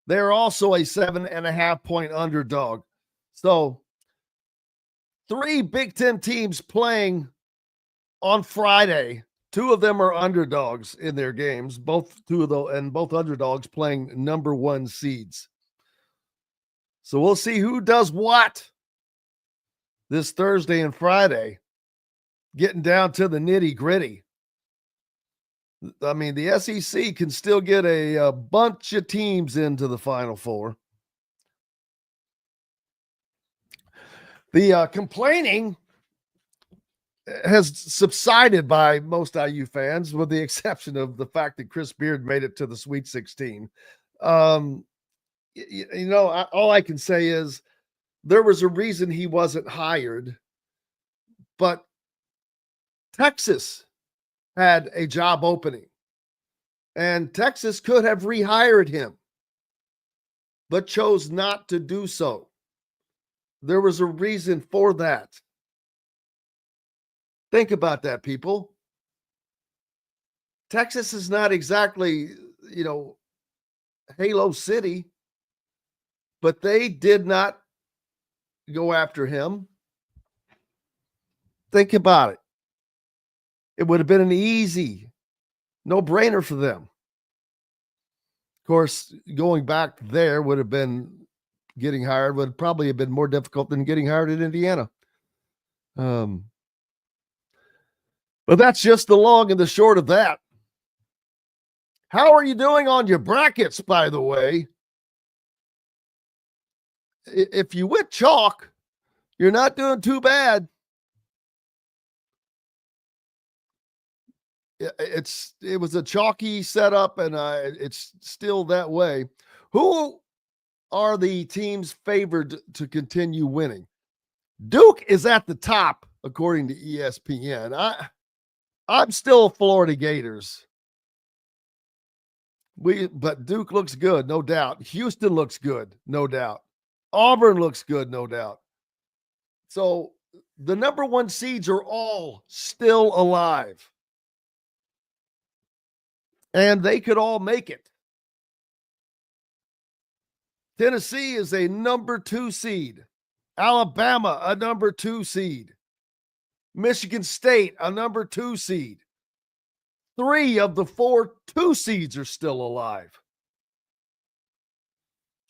They're also a 7.5-point underdog. So 3 Big Ten teams playing on Friday. 2 of them are underdogs in their games. Both underdogs playing #1 seeds. So we'll see who does what this Thursday and Friday, getting down to the nitty-gritty. I mean, the SEC can still get a bunch of teams into the Final Four. The complaining has subsided by most IU fans, with the exception of the fact that Chris Beard made it to the Sweet 16. All I can say is there was a reason he wasn't hired, but Texas had a job opening, and Texas could have rehired him, but chose not to do so. There was a reason for that. Think about that, people. Texas is not exactly, Halo City, but they did not go after him. Think about it. It would have been an easy, no-brainer for them. Of course, going back there would have been getting hired, would probably have been more difficult than getting hired at Indiana. But that's just the long and the short of that. How are you doing on your brackets, by the way? If you went chalk, you're not doing too bad. It was a chalky setup, and it's still that way. Who are the teams favored to continue winning? Duke is at the top, according to ESPN. I'm still Florida Gators. But Duke looks good, no doubt. Houston looks good, no doubt. Auburn looks good, no doubt. So the number one seeds are all still alive. And they could all make it. Tennessee is a number 2 seed. Alabama, a number 2 seed. Michigan State, a number 2 seed. 3 of the 4 2 seeds are still alive.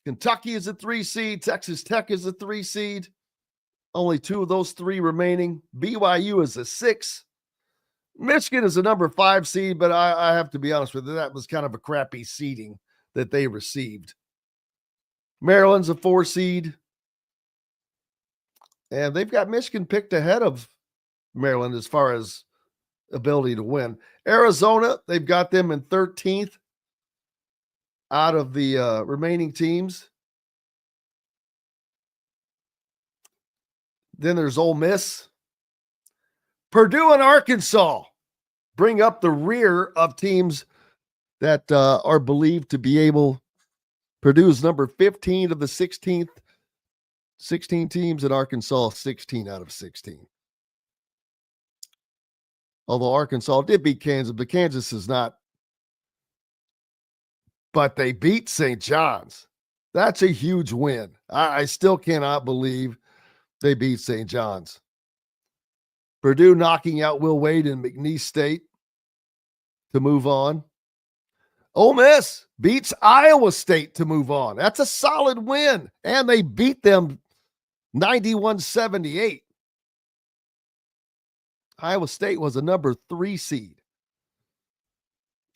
Kentucky is a 3 seed. Texas Tech is a 3 seed. Only 2 of those 3 remaining. BYU is a 6. Michigan is a number 5 seed, but I have to be honest with you, that was kind of a crappy seeding that they received. Maryland's a 4 seed. And they've got Michigan picked ahead of Maryland as far as ability to win. Arizona, they've got them in 13th out of the remaining teams. Then there's Ole Miss. Purdue and Arkansas bring up the rear of teams that are believed to be able. Purdue's number 15 of the 16 teams, and Arkansas 16 out of 16. Although Arkansas did beat Kansas, but Kansas is not. But they beat St. John's. That's a huge win. I still cannot believe they beat St. John's. Purdue knocking out Will Wade and McNeese State to move on. Ole Miss beats Iowa State to move on. That's a solid win. And they beat them 91-78. Iowa State was a number 3 seed.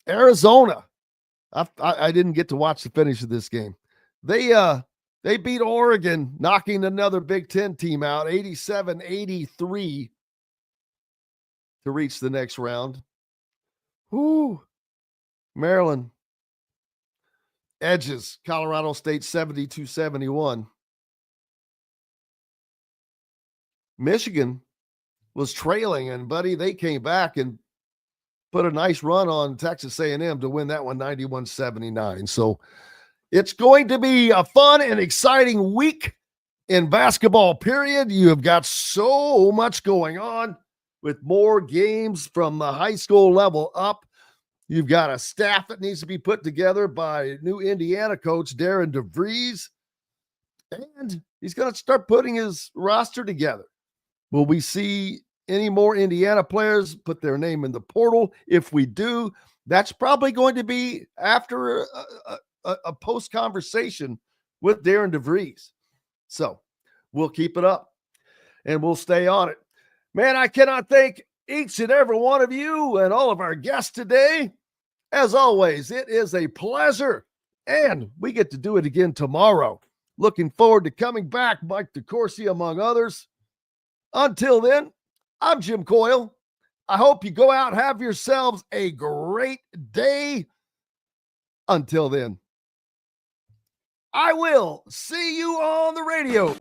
Arizona. I didn't get to watch the finish of this game. They beat Oregon, knocking another Big Ten team out, 87-83 to reach the next round. Whoo. Maryland edges Colorado State 72-71. Michigan was trailing, and buddy, they came back and put a nice run on Texas A&M to win that one 91-79. So it's going to be a fun and exciting week in basketball, period. You have got so much going on with more games from the high school level up. You've got a staff that needs to be put together by new Indiana coach Darian DeVries, and he's going to start putting his roster together. Will we see any more Indiana players put their name in the portal? If we do, that's probably going to be after a post-conversation with Darian DeVries. So we'll keep it up, and we'll stay on it. Man, I cannot thank each and every one of you and all of our guests today. As always, it is a pleasure, and we get to do it again tomorrow. Looking forward to coming back, Mike DeCourcy among others. Until then, I'm Jim Coyle. I hope you go out and have yourselves a great day. Until then, I will see you on the radio.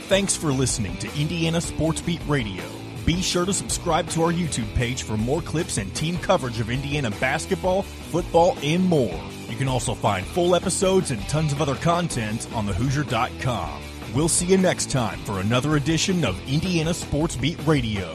Thanks for listening to Indiana Sports Beat Radio. Be sure to subscribe to our YouTube page for more clips and team coverage of Indiana basketball, football, and more. You can also find full episodes and tons of other content on thehoosier.com. We'll see you next time for another edition of Indiana Sports Beat Radio.